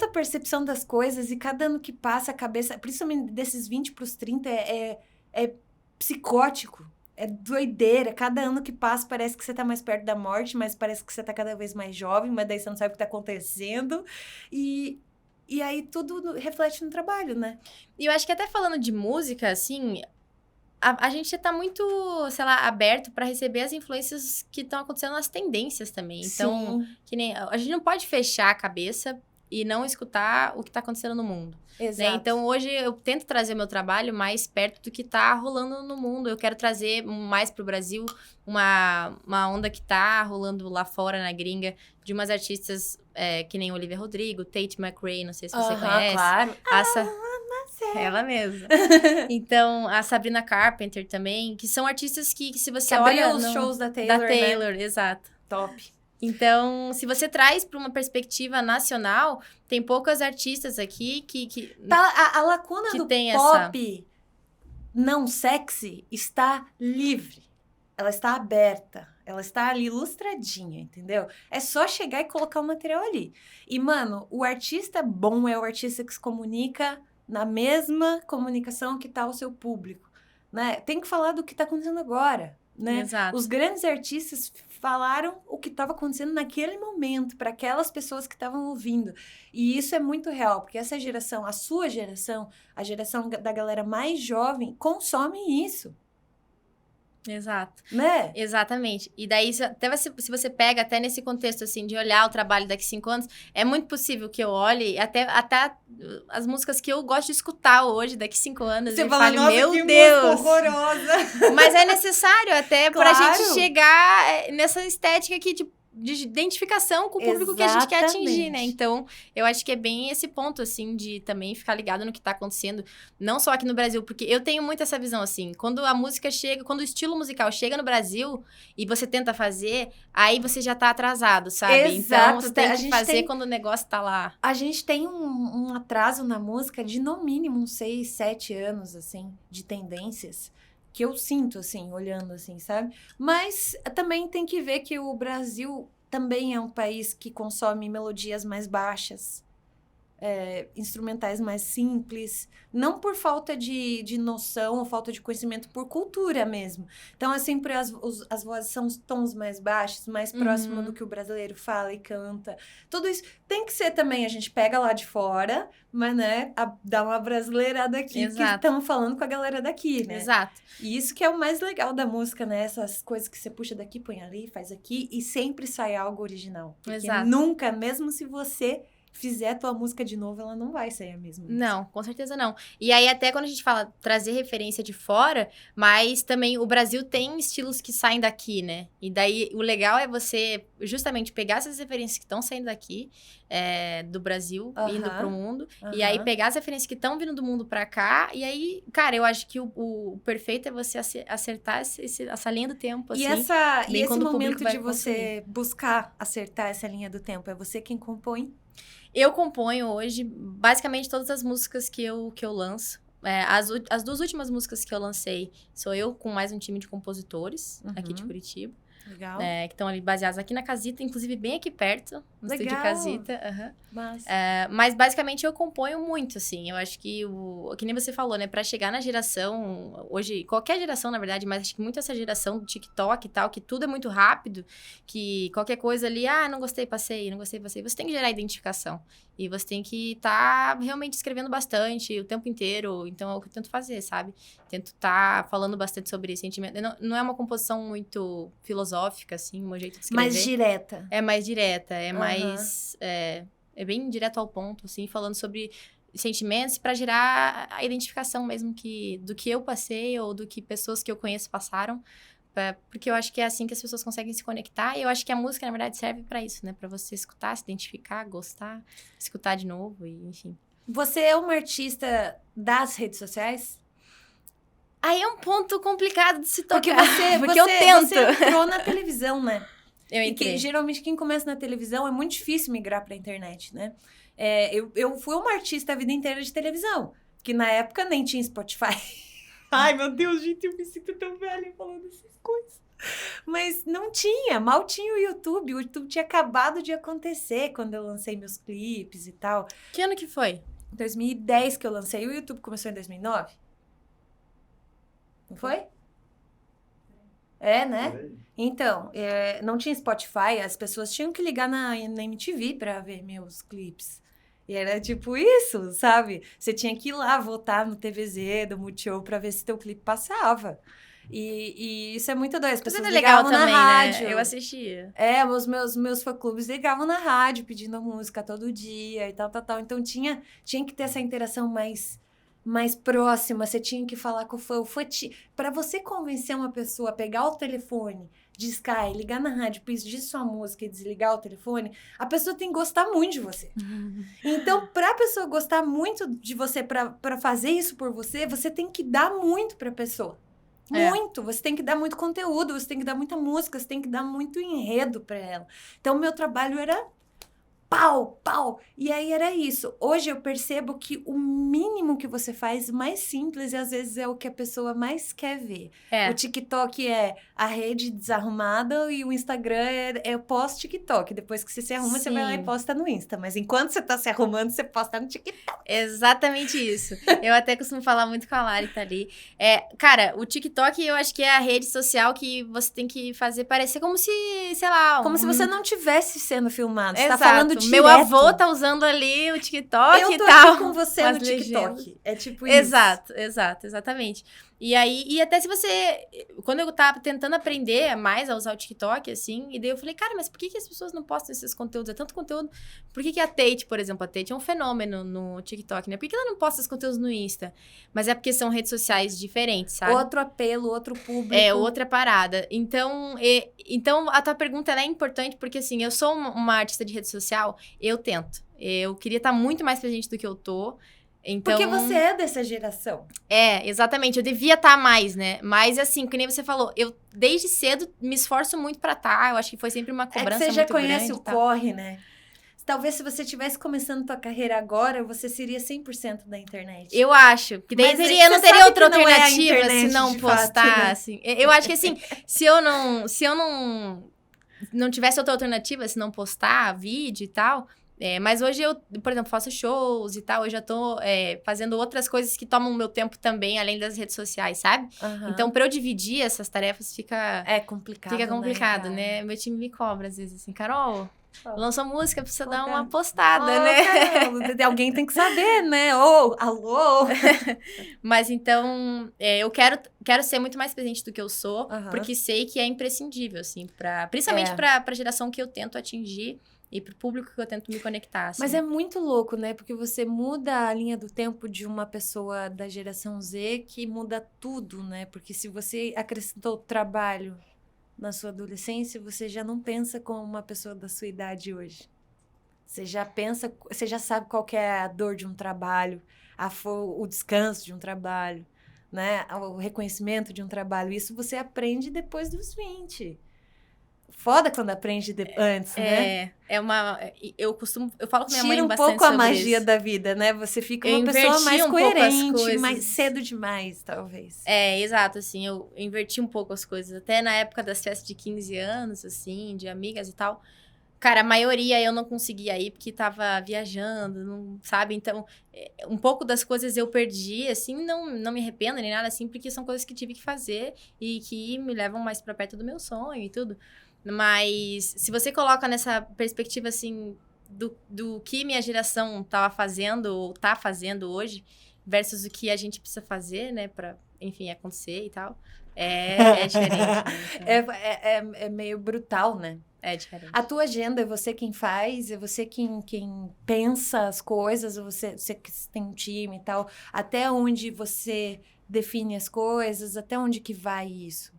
a percepção das coisas e cada ano que passa a cabeça, principalmente desses 20 pros 30, é psicótico. É doideira. Cada ano que passa parece que você tá mais perto da morte, mas parece que você tá cada vez mais jovem, mas daí você não sabe o que tá acontecendo. E aí tudo reflete no trabalho, né? E eu acho que até falando de música, assim, a gente tá muito, sei lá, aberto pra receber as influências que estão acontecendo nas tendências também. Então, que nem a gente não pode fechar a cabeça e não escutar o que tá acontecendo no mundo. Exato. Né? Então, hoje eu tento trazer meu trabalho mais perto do que tá rolando no mundo. Eu quero trazer mais pro Brasil uma onda que tá rolando lá fora, na gringa, de umas artistas que nem Olivia Rodrigo, Tate McRae, não sei se você conhece. Claro. Ela mesma. Então, a Sabrina Carpenter também, que são artistas que se você olha olha... os shows da Taylor, né? Exato. Top. Então, se você traz para uma perspectiva nacional, tem poucas artistas aqui que tá, a lacuna que do tem pop não sexy está livre. Ela está aberta. Ela está ali ilustradinha, entendeu? É só chegar e colocar o material ali. E, mano, o artista bom é o artista que se comunica na mesma comunicação que tá o seu público, né? Tem que falar do que tá acontecendo agora, né? Exato. Os grandes artistas falaram o que estava acontecendo naquele momento para aquelas pessoas que estavam ouvindo. E isso é muito real, porque essa geração, a sua geração, a geração da galera mais jovem, consome isso. Exato. Né? Exatamente. E daí, até se você pega até nesse contexto, assim, de olhar o trabalho daqui 5 anos, é muito possível que eu olhe até as músicas que eu gosto de escutar hoje, daqui 5 anos, você e fala, fale, nossa, meu que Deus! música horrorosa! Mas é necessário até Claro. pra gente chegar nessa estética aqui de identificação com o público que a gente quer atingir, né? Então, eu acho que é bem esse ponto, assim, de também ficar ligado no que tá acontecendo, não só aqui no Brasil, porque eu tenho muito essa visão, assim, quando a música chega, quando o estilo musical chega no Brasil e você tenta fazer, aí você já tá atrasado, sabe? Exato. Então, você tem que fazer quando o negócio tá lá. A gente tem um atraso na música de, no mínimo, uns 6, 7 anos, assim, de tendências, que eu sinto, assim, olhando, assim, sabe? Mas também tem que ver que o Brasil também é um país que consome melodias mais baixas, instrumentais mais simples, não por falta de noção ou falta de conhecimento, por cultura mesmo. Então, é sempre as vozes são os tons mais baixos, mais próximo do que o brasileiro fala e canta. Tudo isso tem que ser também, a gente pega lá de fora, mas, né, dá uma brasileirada aqui, que estamos falando com a galera daqui, né? Exato. E isso que é o mais legal da música, né? Essas coisas que você puxa daqui, põe ali, faz aqui, e sempre sai algo original. Porque nunca, mesmo se você fizer a tua música de novo, ela não vai sair a mesma música. Não, com certeza não. E aí, até quando a gente fala trazer referência de fora, mas também o Brasil tem estilos que saem daqui, né? E daí, o legal é você justamente pegar essas referências que estão saindo daqui, do Brasil, indo pro mundo, e aí pegar as referências que estão vindo do mundo pra cá, e aí, cara, eu acho que o perfeito é você acertar essa linha do tempo, assim. E esse momento de você buscar acertar essa linha do tempo, é você quem compõe? Eu componho hoje, basicamente, todas as músicas que eu lanço. As 2 últimas músicas que eu lancei, sou eu com mais um time de compositores aqui de Curitiba. Legal. que estão ali baseados aqui na Casita, inclusive bem aqui perto, no Legal. Estúdio Casita. Aham. Massa. Mas basicamente eu componho muito, assim. Eu acho que que nem você falou, né? Pra chegar na geração, hoje, qualquer geração, na verdade, mas acho que muito essa geração do TikTok e tal, que tudo é muito rápido, que qualquer coisa ali, não gostei, passei, não gostei, passei. Você tem que gerar identificação. E você tem que estar realmente escrevendo bastante o tempo inteiro. Então, é o que eu tento fazer, sabe? Tento estar falando bastante sobre sentimento. Não é uma composição muito filosófica, assim, o meu jeito de escrever. Mais direta. É mais direta, é Aham. mais... É bem direto ao ponto, assim, falando sobre sentimentos para gerar a identificação mesmo do que eu passei ou do que pessoas que eu conheço passaram. Porque eu acho que é assim que as pessoas conseguem se conectar. E eu acho que a música, na verdade, serve para isso, né? Para você escutar, se identificar, gostar, escutar de novo, e enfim. Você é uma artista das redes sociais? Aí é um ponto complicado de se tocar. Porque eu tento. Você entrou na televisão, né? Eu E entrei. geralmente quem começa na televisão é muito difícil migrar pra internet, né? Eu fui uma artista a vida inteira de televisão, que na época nem tinha Spotify. Ai, meu Deus, gente, eu me sinto tão velha falando essas coisas. Mas não tinha, mal tinha o YouTube. O YouTube tinha acabado de acontecer quando eu lancei meus clipes e tal. Que ano que foi? 2010 que eu lancei, o YouTube começou em 2009. Não foi? É, né? Por aí. Então, não tinha Spotify, as pessoas tinham que ligar na MTV pra ver meus clipes. E era tipo isso, sabe? Você tinha que ir lá votar no TVZ, do Multishow, pra ver se teu clipe passava. E isso é muito doido. As Mas pessoas era legal ligavam também, na rádio. né? Eu assistia. Os meus fã-clubes ligavam na rádio, pedindo a música todo dia e tal. Então tinha que ter essa interação mais próxima, você tinha que falar com o fã. Pra você convencer uma pessoa a pegar o telefone, discar e ligar na rádio, pedir sua música e desligar o telefone, a pessoa tem que gostar muito de você. Então, pra pessoa gostar muito de você, pra fazer isso por você, você tem que dar muito pra pessoa. Muito! Você tem que dar muito conteúdo, você tem que dar muita música, você tem que dar muito enredo pra ela. Então, o meu trabalho era pau, pau. E aí era isso. Hoje eu percebo que o mínimo que você faz, o mais simples, e às vezes é o que a pessoa mais quer ver. O TikTok é a rede desarrumada e o Instagram é o pós-TikTok. Depois que você se arruma, você vai lá e Sim. posta no Insta. Mas enquanto você tá se arrumando, você posta no TikTok. Exatamente isso. Eu até costumo falar muito com a Lari, tá ali. Cara, o TikTok eu acho que é a rede social que você tem que fazer parecer como se, sei lá... Como se você não tivesse sendo filmado. Você tá Exato. falando direto. Meu avô tá usando ali o TikTok Eu e tô tal. aqui com você com no as legendas. TikTok. É tipo isso. Exatamente. E aí, até se você... Quando eu tava tentando aprender mais a usar o TikTok, assim, e daí eu falei, cara, mas por que as pessoas não postam esses conteúdos? É tanto conteúdo... Por que a Tate, por exemplo, a Tate é um fenômeno no TikTok, né? Por que ela não posta esses conteúdos no Insta? Mas é porque são redes sociais diferentes, sabe? Outro apelo, outro público. É, outra parada. Então a tua pergunta ela é importante porque, assim, eu sou uma artista de rede social, eu tento. Eu queria estar muito mais presente do que eu tô. Então, Porque você é dessa geração. exatamente. Eu devia estar mais, né? Mas, assim, que nem você falou, eu desde cedo me esforço muito pra estar. Eu acho que foi sempre uma cobrança É que você já muito conhece grande o e tal. corre, né? Talvez se você estivesse começando tua carreira agora, você seria 100% da internet. Eu acho. Que daí Mas não você teria sabe outra que não é a alternativa se internet, não de fato, postar, né? assim. Eu acho que, assim, se eu não tivesse outra alternativa, se não postar vídeo e tal... mas hoje eu, por exemplo, faço shows e tal, eu já tô fazendo outras coisas que tomam meu tempo também, além das redes sociais, sabe? Aham. Então, pra eu dividir essas tarefas, fica É complicado, complicado, cara? né? Meu time me cobra, às vezes, assim, Carol, lançou música, precisa dar Qual uma que é? postada, Oh, né? caramba, alguém tem que saber, né? Alô? Mas, então, eu quero ser muito mais presente do que eu sou, Aham. porque sei que é imprescindível, assim, principalmente pra geração que eu tento atingir, e pro público que eu tento me conectar, assim. Mas é muito louco, né? Porque você muda a linha do tempo de uma pessoa da geração Z que muda tudo, né? Porque se você acrescentou trabalho na sua adolescência, você já não pensa como uma pessoa da sua idade hoje. Você já sabe qual que é a dor de um trabalho, o descanso de um trabalho, né? O reconhecimento de um trabalho. Isso você aprende depois dos 20. foda quando aprende antes, né? Eu falo com minha mãe Tira um bastante pouco a sobre magia isso. da vida, né? Você fica Eu uma pessoa inverti mais um pouco as coerente, coisas. mais cedo demais, talvez. Exato, assim, eu inverti um pouco as coisas. Até na época das festas de 15 anos, assim, de amigas e tal. Cara, a maioria eu não conseguia ir porque tava viajando, não, sabe? Então, um pouco das coisas eu perdi, assim, não me arrependo nem nada assim, porque são coisas que tive que fazer e que me levam mais pra perto do meu sonho e tudo. Mas se você coloca nessa perspectiva, assim, do que minha geração tava fazendo ou tá fazendo hoje versus o que a gente precisa fazer, né, pra, enfim, acontecer e tal, é diferente, né? Então, É meio brutal, né? é diferente. A tua agenda é você quem faz, é você quem pensa as coisas, você que tem um time e tal. Até onde você define as coisas, até onde que vai isso?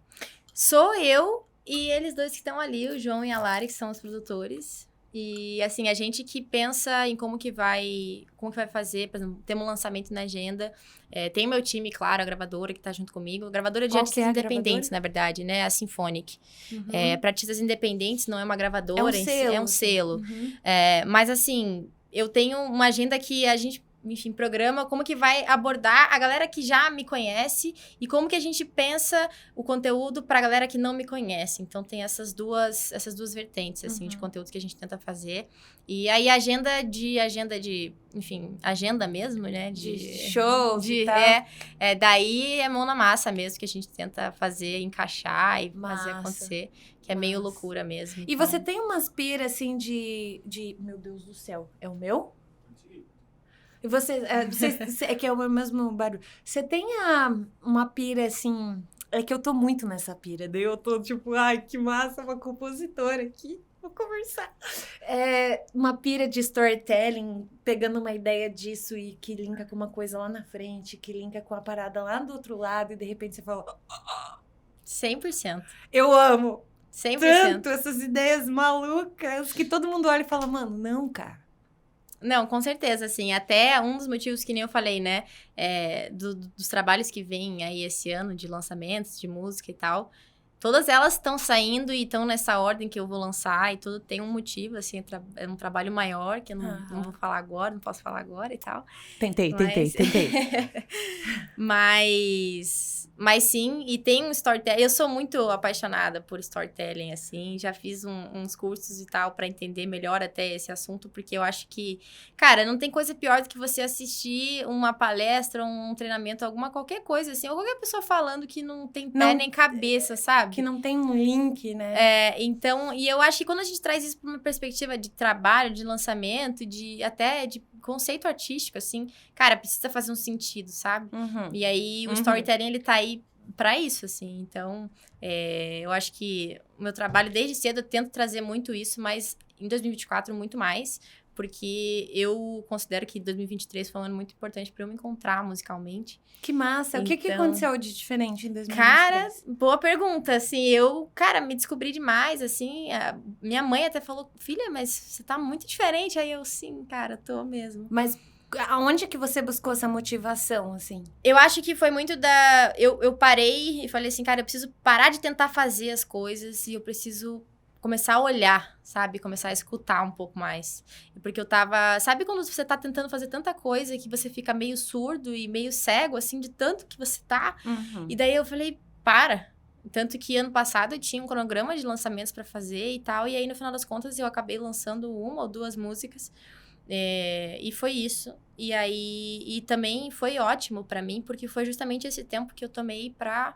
Sou eu e eles dois que estão ali, o João e a Lari, que são os produtores. E, assim, a gente que pensa em como que vai fazer, por exemplo, temos um lançamento na agenda. Tem meu time, claro, a gravadora que tá junto comigo. Gravadora de Qual que artistas é a independentes, gravadora? na verdade, né? A Symphonic. Uhum. Para artistas independentes, não é uma gravadora. É um em si, selo. é um selo. Uhum. Mas, assim, eu tenho uma agenda que a gente, enfim, programa como que vai abordar a galera que já me conhece e como que a gente pensa o conteúdo pra galera que não me conhece. Então, tem essas duas vertentes, assim, de conteúdo que a gente tenta fazer. E aí, agenda de, enfim, agenda mesmo, né? De shows e tal. Daí é mão na massa mesmo, que a gente tenta fazer, encaixar e fazer Massa. acontecer. Que é meio loucura mesmo. E então. você tem umas piras, assim, de... Meu Deus do céu, é o meu? E você é que é o mesmo barulho. Você tem uma pira, assim... É que eu tô muito nessa pira. Daí eu tô tipo, ai, que massa, uma compositora aqui. Vou conversar. Uma pira de storytelling, pegando uma ideia disso e que linka com uma coisa lá na frente, que linka com a parada lá do outro lado, e de repente você fala... 100%. Eu amo 100%. tanto essas ideias malucas que todo mundo olha e fala, mano, não, cara. Não, com certeza, assim, até um dos motivos que nem eu falei, né, dos trabalhos que vem aí esse ano, de lançamentos, de música e tal, todas elas estão saindo e estão nessa ordem que eu vou lançar e tudo tem um motivo, assim, é um trabalho maior, que eu não vou falar agora, não posso falar agora e tal. Tentei. Mas sim, e tem um storytelling. Eu sou muito apaixonada por storytelling, assim. Já fiz uns cursos e tal pra entender melhor até esse assunto, porque eu acho que, cara, não tem coisa pior do que você assistir uma palestra, um treinamento, qualquer coisa, assim, ou qualquer pessoa falando que não tem pé nem cabeça, sabe? Que não tem um link, né? Então, e eu acho que quando a gente traz isso pra uma perspectiva de trabalho, de lançamento, até de conceito artístico, assim, cara, precisa fazer um sentido, sabe? E aí, o storytelling, ele tá aí pra isso, assim. Então, eu acho que o meu trabalho, desde cedo, eu tento trazer muito isso, mas em 2024, muito mais, porque eu considero que 2023 foi um ano muito importante pra eu me encontrar musicalmente. Que massa! O que aconteceu de diferente em 2023? Cara, boa pergunta, assim, eu, me descobri demais, assim, minha mãe até falou, filha, mas você tá muito diferente, aí eu, sim, cara, tô mesmo. Mas aonde que você buscou essa motivação, assim? Eu acho que foi muito eu parei e falei assim, cara, eu preciso parar de tentar fazer as coisas e eu preciso começar a olhar, sabe? Começar a escutar um pouco mais. Porque eu tava... Sabe quando você tá tentando fazer tanta coisa que você fica meio surdo e meio cego, assim, de tanto que você tá? E daí eu falei, para! Tanto que ano passado eu tinha um cronograma de lançamentos pra fazer e tal. E aí, no final das contas, eu acabei lançando 1 ou 2 músicas. E foi isso. E aí... E também foi ótimo pra mim, porque foi justamente esse tempo que eu tomei pra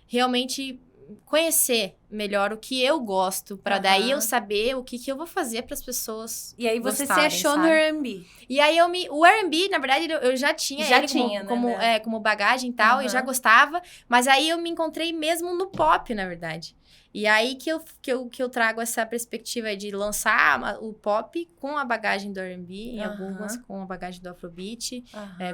realmente conhecer melhor o que eu gosto, pra daí eu saber o que eu vou fazer pras pessoas. E aí você gostarem, se achou sabe? no R&B. E aí o R&B, na verdade, eu já tinha ele como bagagem e tal, e já gostava, mas aí eu me encontrei mesmo no pop, na verdade. E aí que eu trago essa perspectiva de lançar o pop com a bagagem do R&B, em algumas com a bagagem do Afrobeat,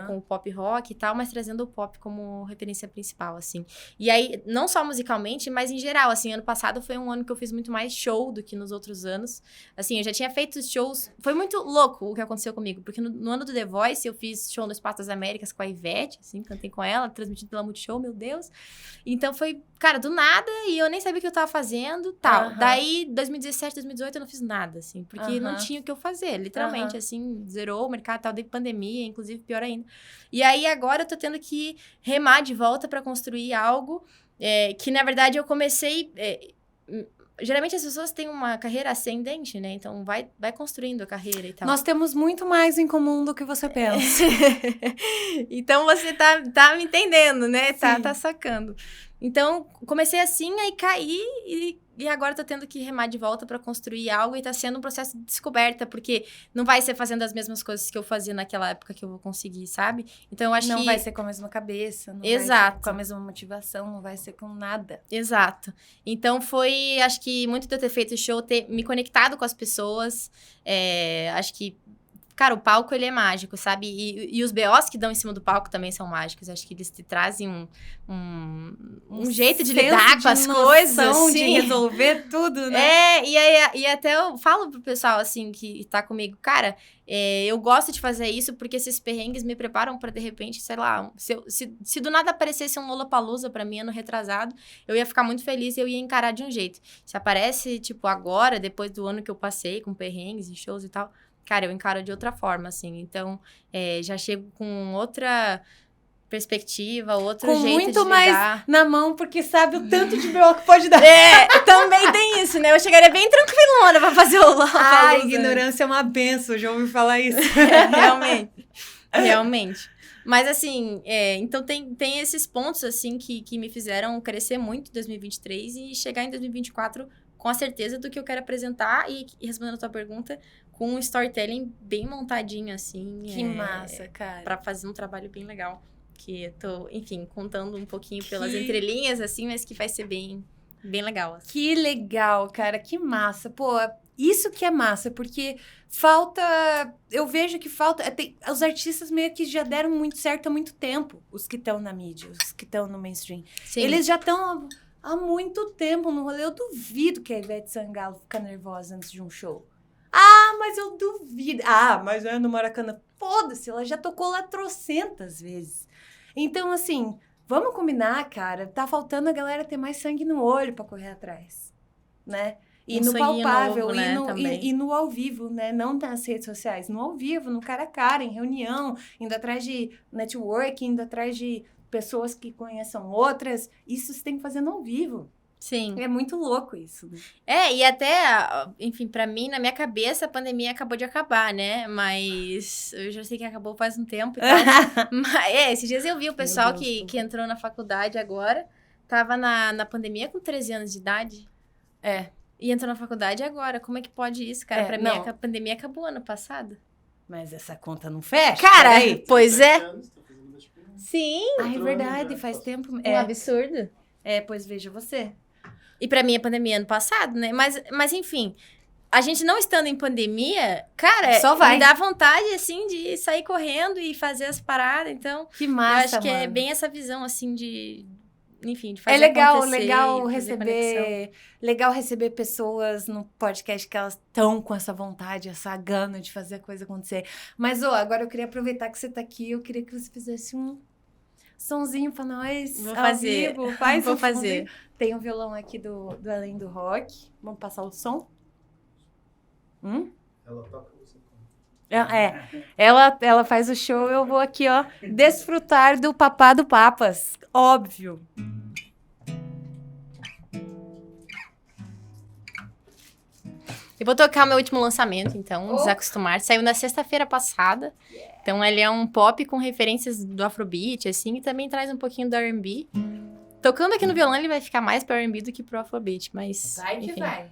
com o pop rock e tal, mas trazendo o pop como referência principal, assim. E aí, não só musicalmente, mas em geral, assim, ano passado foi um ano que eu fiz muito mais show do que nos outros anos. Assim, eu já tinha feito shows... Foi muito louco o que aconteceu comigo, porque no ano do The Voice eu fiz show no Espaço das Américas com a Ivete, assim, cantei com ela, transmitido pela Multishow, meu Deus. Então foi cara, do nada, e eu nem sabia o que eu tava fazendo, tal. Aham. Daí, 2017, 2018, eu não fiz nada, assim, porque não Aham. tinha o que eu fazer, literalmente, Aham. assim, zerou o mercado, tal, de pandemia, inclusive, pior ainda. E aí, agora, eu tô tendo que remar de volta pra construir algo que, na verdade, eu comecei... geralmente, as pessoas têm uma carreira ascendente, né? Então, vai construindo a carreira e tal. Nós temos muito mais em comum do que você pensa. Então, você tá me entendendo, né? Sim. Tá sacando. Então, comecei assim, aí caí e agora tô tendo que remar de volta pra construir algo e tá sendo um processo de descoberta, porque não vai ser fazendo as mesmas coisas que eu fazia naquela época que eu vou conseguir, sabe? Então, eu acho Não que... vai ser com a mesma cabeça, não vai Exato. ser com a mesma motivação, não vai ser com nada. Exato. Então, foi, acho que muito de eu ter feito o show, ter me conectado com as pessoas, acho que, cara, o palco, ele é mágico, sabe? E os BOs que dão em cima do palco também são mágicos. Acho que eles te trazem um jeito de lidar com as coisas, assim. De resolver tudo, né? E até eu falo pro pessoal, assim, que tá comigo, cara, eu gosto de fazer isso porque esses perrengues me preparam pra, de repente, sei lá, se do nada aparecesse um Lollapalooza pra mim ano retrasado, eu ia ficar muito feliz e eu ia encarar de um jeito. Se aparece, tipo, agora, depois do ano que eu passei, com perrengues e shows e tal, cara, eu encaro de outra forma, assim. Então, já chego com outra perspectiva, outro Com jeito muito de mais lidar. na mão, porque sabe o tanto de BO que pode dar. Também tem isso, né? Eu chegaria bem tranquilona pra fazer o Lollapalooza. A ignorância é uma benção, já ouviu falar isso? Realmente. Mas, assim, então tem esses pontos, assim, que me fizeram crescer muito em 2023 e chegar em 2024 com a certeza do que eu quero apresentar e respondendo a tua pergunta, com um storytelling bem montadinho, assim. Que massa, cara. Pra fazer um trabalho bem legal. Que eu tô, enfim, contando um pouquinho pelas entrelinhas, assim, mas que vai ser bem, bem legal. Assim. Que legal, cara, que massa. Pô, isso que é massa, porque falta... Eu vejo que falta... os artistas meio que já deram muito certo há muito tempo, os que estão na mídia, os que estão no mainstream. Sim. Eles já estão há muito tempo no rolê. Eu duvido que a Ivete Sangalo fica nervosa antes de um show. Ah, mas eu duvido. Ah, mas é no Maracanã. Foda-se, ela já tocou lá trocentas vezes. Então, assim, vamos combinar, cara. Tá faltando a galera ter mais sangue no olho pra correr atrás, né? E no palpável, novo, né, e no ao vivo, né? Não nas redes sociais. No ao vivo, no cara a cara, em reunião, indo atrás de network, indo atrás de pessoas que conheçam outras. Isso você tem que fazer no ao vivo. Sim. É muito louco isso, né? E até, enfim, pra mim, na minha cabeça, a pandemia acabou de acabar, né? Mas eu já sei que acabou faz um tempo e tal. Mas, esses dias eu vi o pessoal que entrou na faculdade agora, tava na pandemia com 13 anos de idade. E entrou na faculdade agora. Como é que pode isso, cara? Pra mim, a pandemia acabou ano passado. Mas essa conta não fecha? Cara, pois é. Sim. Ah, é verdade, faz tempo. É um absurdo. Pois veja você. E pra mim, a pandemia ano passado, né? Mas enfim, a gente não estando em pandemia, cara, só vai. Me dá vontade, assim, de sair correndo e fazer as paradas. Então, que massa, eu acho que mano. é bem essa visão, assim, enfim, de fazer legal receber pessoas no podcast que elas estão com essa vontade, essa gana de fazer a coisa acontecer. Mas, agora eu queria aproveitar que você tá aqui, eu queria que você fizesse um sonzinho pra nós. Vou fazer. Vivo. Vou fazer. Tem um violão aqui do Além do Rock. Vamos passar o som? Ela toca você. Ela faz o show, eu vou aqui, ó, desfrutar do Papá do Papas. Óbvio. Eu vou tocar o meu último lançamento, então, Desacostumar. Saiu na sexta-feira passada. Então, ele é um pop com referências do Afrobeat, assim, e também traz um pouquinho do R&B. Tocando aqui no violão, ele vai ficar mais pro R&B do que pro Afrobeat, mas... Vai que enfim. vai.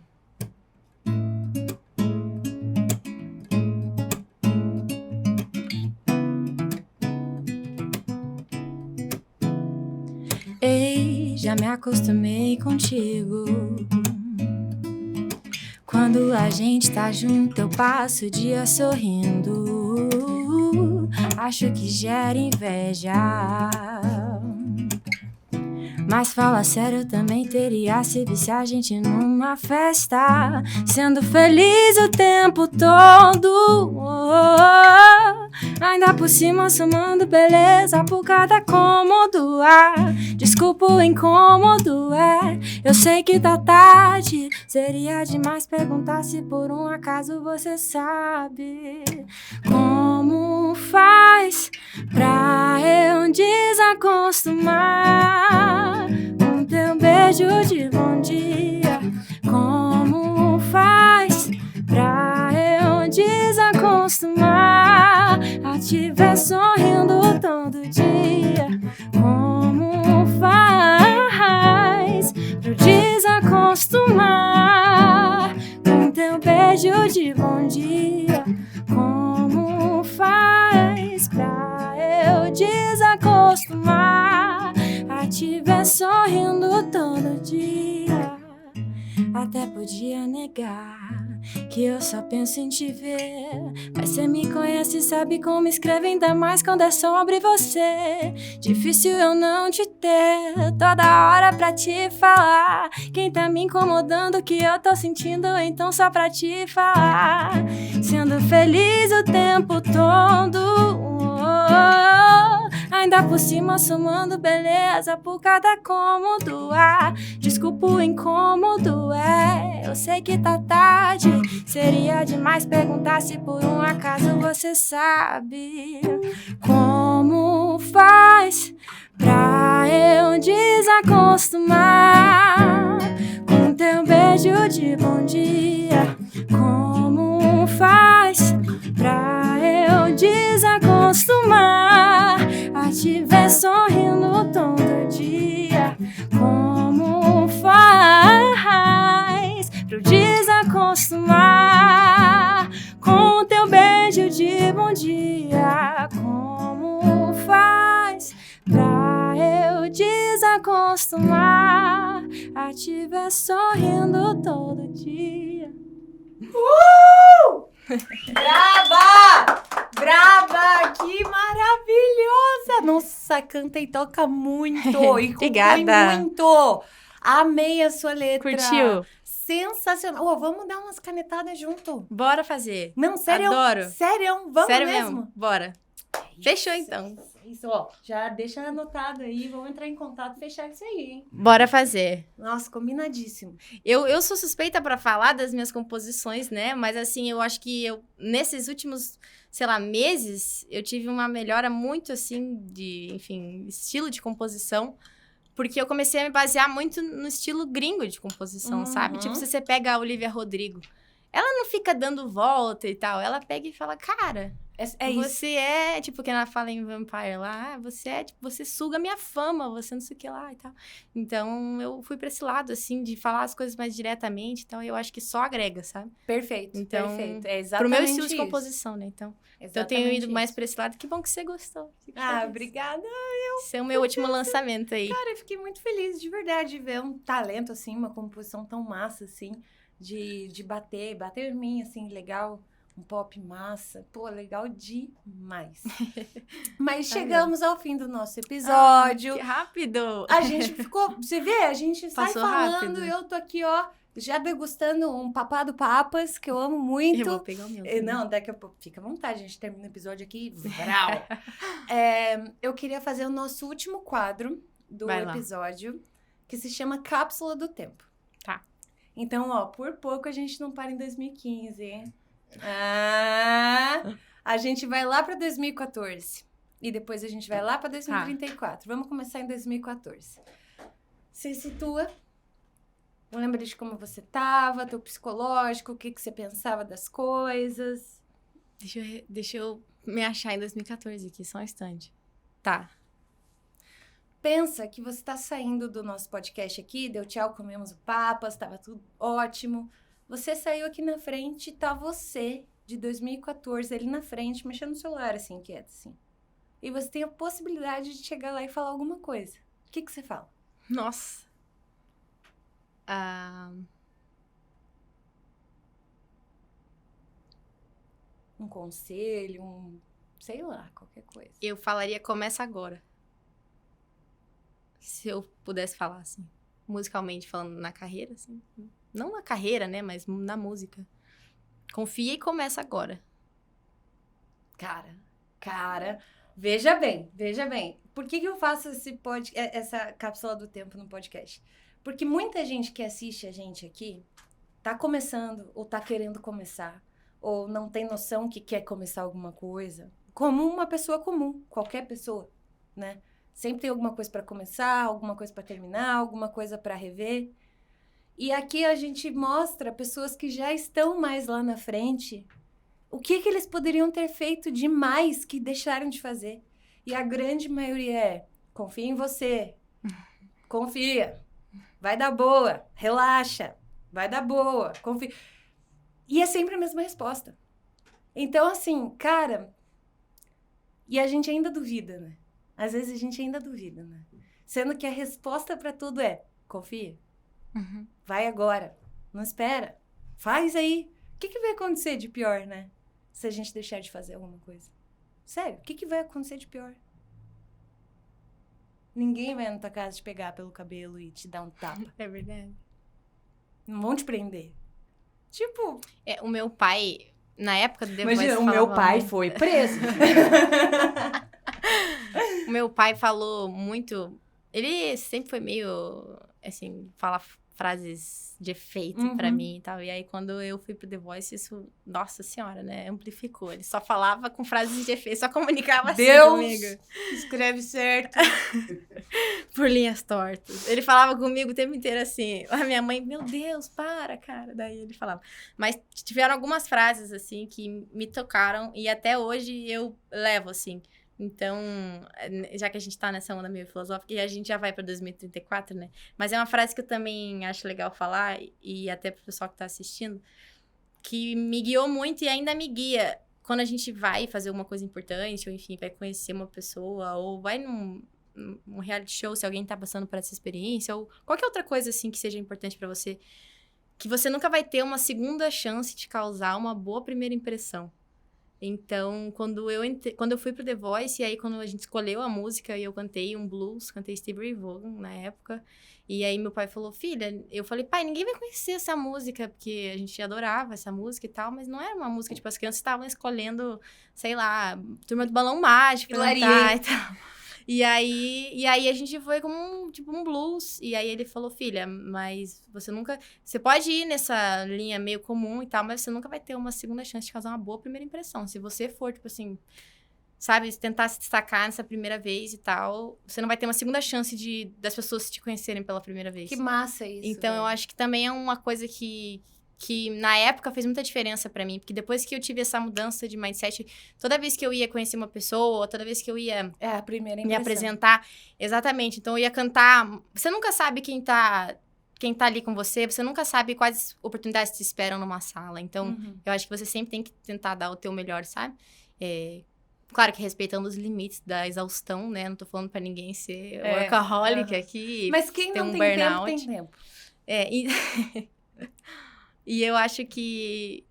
Ei, já me acostumei contigo. Quando a gente tá junto, eu passo o dia sorrindo. Acho que gera inveja. Mas fala sério, eu também teria se visse a gente numa festa, sendo feliz o tempo todo. Ainda por cima somando beleza por cada cômodo. Desculpa o incômodo, eu sei que tá tarde. Seria demais perguntar se por um acaso você sabe como faz pra eu desacostumar com teu beijo de bom dia. Como faz pra eu desacostumar a te ver sorrindo todo dia? Como faz pra eu desacostumar com teu beijo de bom dia? Como faz pra eu desacostumar a te ver sorrindo todo dia? Até podia negar que eu só penso em te ver, mas cê me conhece e sabe como escreve, ainda mais quando é sobre você. Difícil eu não te ter toda hora pra te falar quem tá me incomodando, que eu tô sentindo, então só pra te falar, sendo feliz o tempo todo. Ainda por cima somando beleza por cada cômodo. Desculpa o incômodo, eu sei que tá tarde. Seria demais perguntar se por um acaso você sabe como faz pra eu desacostumar com teu beijo de bom dia. Como faz pra eu desacostumar a te ver sorrindo todo dia? Como faz pra eu desacostumar com teu beijo de bom dia? Como faz pra eu desacostumar a te ver sorrindo todo dia? Brava! Brava! Que maravilhosa! Nossa, canta e toca muito! E compõe Obrigada. muito! Amei a sua letra! Curtiu? Sensacional! Ô, vamos dar umas canetadas junto! Bora fazer. Não, sério? Adoro. Sério? Vamos Sério mesmo? Bora. Fechou, então. Isso, ó. Já deixa anotado aí. Vamos entrar em contato e fechar isso aí, hein? Bora fazer. Nossa, combinadíssimo. Eu sou suspeita pra falar das minhas composições, né? Mas assim, eu acho que nesses últimos, sei lá, meses, eu tive uma melhora muito assim de, enfim, estilo de composição. Porque eu comecei a me basear muito no estilo gringo de composição, sabe? Tipo, se você pega a Olivia Rodrigo, ela não fica dando volta e tal. Ela pega e fala, cara, É isso. você é, tipo, que ela fala em Vampire lá, você suga minha fama, você não sei o que lá e tal. Então, eu fui pra esse lado, assim, de falar as coisas mais diretamente, então eu acho que só agrega, sabe? Perfeito, Então, perfeito. É exatamente Pro meu estilo de isso. composição, né? Então, eu Exatamente tenho ido mais isso. pra esse lado. Que bom que você gostou. Fico Ah, feliz. obrigada. Esse é o meu último lançamento aí. Cara, eu fiquei muito feliz, de verdade, de ver um talento, assim, uma composição tão massa, assim, de bater em mim, assim, legal, um pop massa. Pô, legal demais. Mas chegamos ao fim do nosso episódio. Que rápido! A gente ficou, você vê, a gente sai Passou falando, rápido. eu tô aqui, ó, já degustando um papado papas, que eu amo muito. Eu vou pegar o meu. também. Não, daqui a pouco, fica à vontade, a gente termina o episódio aqui, vral. Eu queria fazer o nosso último quadro do Vai lá. episódio, que se chama Cápsula do Tempo. Tá. Então, ó, por pouco a gente não para em 2015, hein? A gente vai lá pra 2014. E depois a gente vai lá pra 2034. Vamos começar em 2014. Se situa. Lembra de como você tava, teu psicológico, o que você pensava das coisas. Deixa eu me achar em 2014 aqui, só um instante. Tá. Pensa que você tá saindo do nosso podcast aqui, deu tchau, comemos o papas, tava tudo ótimo. Você saiu aqui na frente, tá você, de 2014, ali na frente, mexendo no celular, assim, quieto, assim. E você tem a possibilidade de chegar lá e falar alguma coisa. O que você fala? Nossa. Um conselho, sei lá, qualquer coisa. Eu falaria começa agora. Se eu pudesse falar, assim. Musicalmente, falando na carreira, assim. Não na carreira, né? Mas na música. Confia e começa agora. Cara, Cara, veja bem. Por que eu faço essa cápsula do tempo no podcast? Porque muita gente que assiste a gente aqui tá começando ou tá querendo começar, ou não tem noção que quer começar alguma coisa, como uma pessoa comum, qualquer pessoa, né? Sempre tem alguma coisa para começar, alguma coisa para terminar, alguma coisa para rever. E aqui a gente mostra pessoas que já estão mais lá na frente, o que eles poderiam ter feito demais que deixaram de fazer. E a grande maioria é: confia em você, confia, vai dar boa, relaxa, vai dar boa, confia. E é sempre a mesma resposta. Então, assim, cara, e a gente ainda duvida, né? Às vezes a gente ainda duvida, né? Sendo que a resposta para tudo é: confia, vai agora, não espera, faz aí. O que vai acontecer de pior, né? Se a gente deixar de fazer alguma coisa. Sério, o que vai acontecer de pior? Ninguém vai na tua casa te pegar pelo cabelo e te dar um tapa. É verdade. Não vão te prender. Tipo... O meu pai, na época do The Voice, Imagina, o meu pai foi preso. O meu pai falou muito... Ele sempre foi meio, assim, fala frases de efeito pra mim e tal. E aí, quando eu fui pro The Voice, isso, nossa senhora, né? Amplificou. Ele só falava com frases de efeito, só comunicava assim comigo. Escreve certo. Por linhas tortas. Ele falava comigo o tempo inteiro assim. A minha mãe, meu Deus, para, cara. Daí ele falava. Mas tiveram algumas frases, assim, que me tocaram. E até hoje eu levo, assim. Então, já que a gente tá nessa onda meio filosófica, e a gente já vai pra 2034, né? Mas é uma frase que eu também acho legal falar, e até pro pessoal que tá assistindo, que me guiou muito e ainda me guia. Quando a gente vai fazer alguma coisa importante, ou enfim, vai conhecer uma pessoa, ou vai num reality show, se alguém tá passando por essa experiência, ou qualquer outra coisa, assim, que seja importante pra você, que você nunca vai ter uma segunda chance de causar uma boa primeira impressão. Então, quando eu fui pro The Voice, e aí quando a gente escolheu a música, e eu cantei um blues, cantei Stevie Ray Vaughan na época, e aí meu pai falou, filha, eu falei, pai, ninguém vai conhecer essa música, porque a gente adorava essa música e tal, mas não era uma música, tipo, as crianças estavam escolhendo, sei lá, Turma do Balão Mágico pra cantar e tal. E aí a gente foi como um blues. E aí ele falou, filha, mas você pode ir nessa linha meio comum e tal, mas você nunca vai ter uma segunda chance de causar uma boa primeira impressão. Se você for, tipo assim, sabe, tentar se destacar nessa primeira vez e tal, você não vai ter uma segunda chance das pessoas te conhecerem pela primeira vez. Que massa isso. Então, eu acho que também é uma coisa que na época fez muita diferença pra mim, porque depois que eu tive essa mudança de mindset, toda vez que eu ia conhecer uma pessoa, toda vez que eu ia a primeira me apresentar, exatamente, então eu ia cantar, você nunca sabe quem tá ali com você, você nunca sabe quais oportunidades te esperam numa sala, então eu acho que você sempre tem que tentar dar o teu melhor, sabe? Claro que respeitando os limites da exaustão, né? Não tô falando pra ninguém ser workaholic aqui. Mas quem não tem tempo, tem tempo. E eu acho que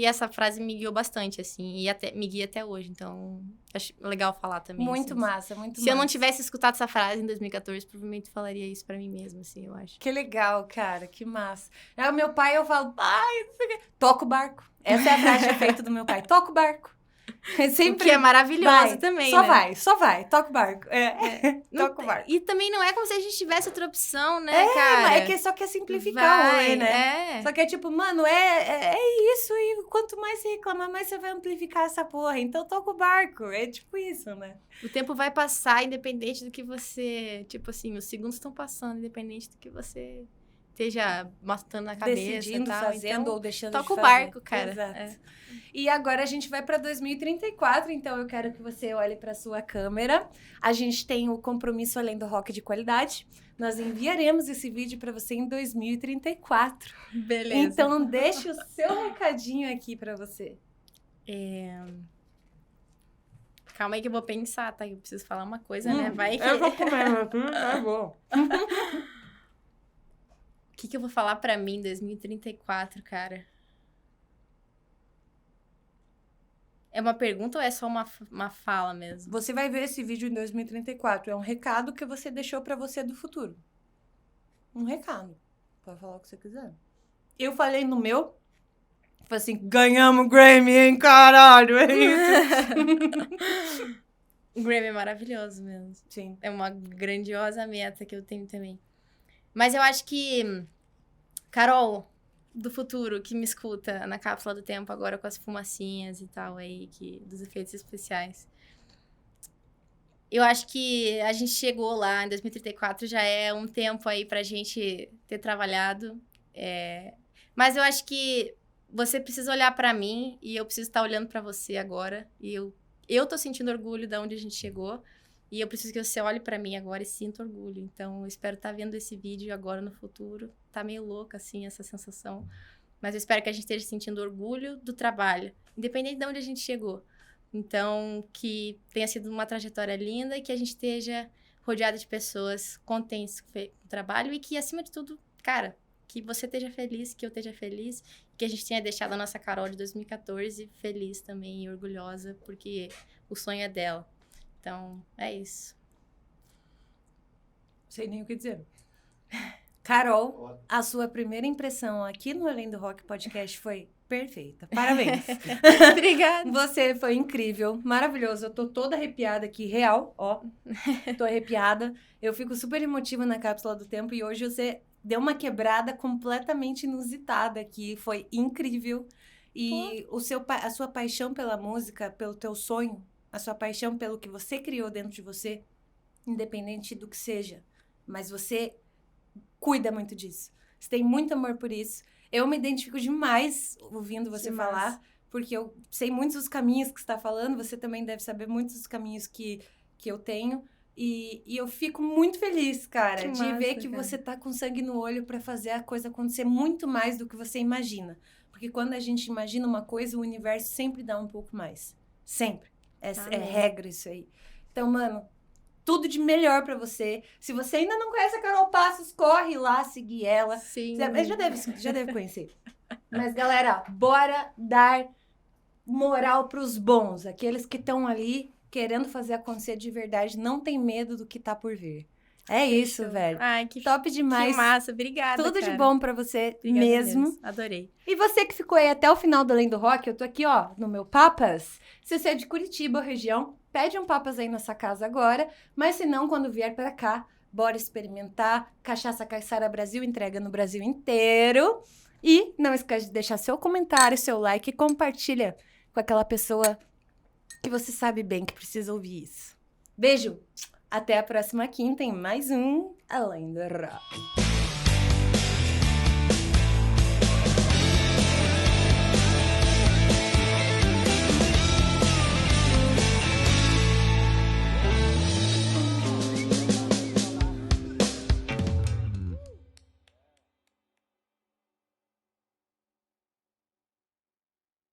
essa frase me guiou bastante, assim, e me guia até hoje. Então, acho legal falar também. Muito assim, massa, muito massa. Se eu não tivesse escutado essa frase em 2014, provavelmente falaria isso pra mim mesma, assim, eu acho. Que legal, cara, que massa. O meu pai, eu falo, pai, não sei o quê. Toca o barco. Essa é a frase de efeito do meu pai. Toca o barco. Sempre que é maravilhoso também, né? Só vai, toca o barco. Toca o barco. E também não é como se a gente tivesse outra opção, né, cara? É que só quer simplificar o rolê, né? Só que é tipo, mano, é isso, e quanto mais você reclamar, mais você vai amplificar essa porra. Então toca o barco, é tipo isso, né? O tempo vai passar independente do que você... Tipo assim, os segundos estão passando independente do que você esteja matando na cabeça. Decidindo, tal. fazendo então, ou deixando de fazer. Toca o barco, cara. Exato. E agora a gente vai para 2034, então eu quero que você olhe para sua câmera. A gente tem o compromisso além do rock de qualidade. Nós enviaremos esse vídeo para você em 2034. Beleza. Então deixe o seu recadinho aqui para você. Calma aí que eu vou pensar, tá? Eu preciso falar uma coisa, né? Vai que... Eu vou comer, é bom. O que eu vou falar pra mim em 2034, cara? É uma pergunta ou é só uma fala mesmo? Você vai ver esse vídeo em 2034. É um recado que você deixou pra você do futuro. Um recado. Pode falar o que você quiser. Eu falei no meu. Tipo assim, ganhamos Grammy, hein, caralho, é isso. O Grammy é maravilhoso mesmo. Sim. É uma grandiosa meta que eu tenho também. Mas eu acho que, Carol, do futuro, que me escuta na cápsula do tempo agora com as fumacinhas e tal aí, dos efeitos especiais. Eu acho que a gente chegou lá em 2034, já é um tempo aí pra gente ter trabalhado. Mas eu acho que você precisa olhar pra mim e eu preciso estar olhando pra você agora. E eu tô sentindo orgulho de onde a gente chegou. E eu preciso que você olhe pra mim agora e sinta orgulho. Então, eu espero estar vendo esse vídeo agora no futuro. Tá meio louca, assim, essa sensação. Mas eu espero que a gente esteja sentindo orgulho do trabalho, independente de onde a gente chegou. Então, que tenha sido uma trajetória linda e que a gente esteja rodeada de pessoas contentes com o trabalho e que, acima de tudo, cara, que você esteja feliz, que eu esteja feliz, que a gente tenha deixado a nossa Carol de 2014 feliz também e orgulhosa, porque o sonho é dela. Então, é isso. Sei nem o que dizer. Carol, a sua primeira impressão aqui no Além do Rock Podcast foi perfeita. Parabéns. Obrigada. Você foi incrível, maravilhoso. Eu tô toda arrepiada aqui, real, ó. Tô arrepiada. Eu fico super emotiva na cápsula do tempo e hoje você deu uma quebrada completamente inusitada aqui. Foi incrível. E a sua paixão pela música, pelo teu sonho, a sua paixão pelo que você criou dentro de você, independente do que seja, mas você cuida muito disso. Você tem muito amor por isso. Eu me identifico demais ouvindo você falar, porque eu sei muitos dos caminhos que você está falando, você também deve saber muitos dos caminhos que eu tenho. E eu fico muito feliz, cara, de ver que você tá com sangue no olho para fazer a coisa acontecer muito mais do que você imagina. Porque quando a gente imagina uma coisa, o universo sempre dá um pouco mais. Sempre. É regra isso aí. Então, mano, tudo de melhor pra você. Se você ainda não conhece a Carol Passos, corre lá seguir ela. Sim. Já deve conhecer. Mas, galera, bora dar moral pros bons. Aqueles que estão ali querendo fazer acontecer de verdade. Não tem medo do que tá por vir. É isso, velho. Ai, que top demais. Que massa. Obrigada, Tudo cara. de bom pra você. Obrigada mesmo. Adorei. E você que ficou aí até o final do Além do Rock, eu tô aqui, ó, no meu Papas. Se você é de Curitiba, região, pede um Papas aí nessa casa agora. Mas se não, quando vier pra cá, bora experimentar. Cachaça Caiçara Brasil, entrega no Brasil inteiro. E não esquece de deixar seu comentário, seu like e compartilha com aquela pessoa que você sabe bem que precisa ouvir isso. Beijo! Até a próxima quinta em mais um Além do Rock.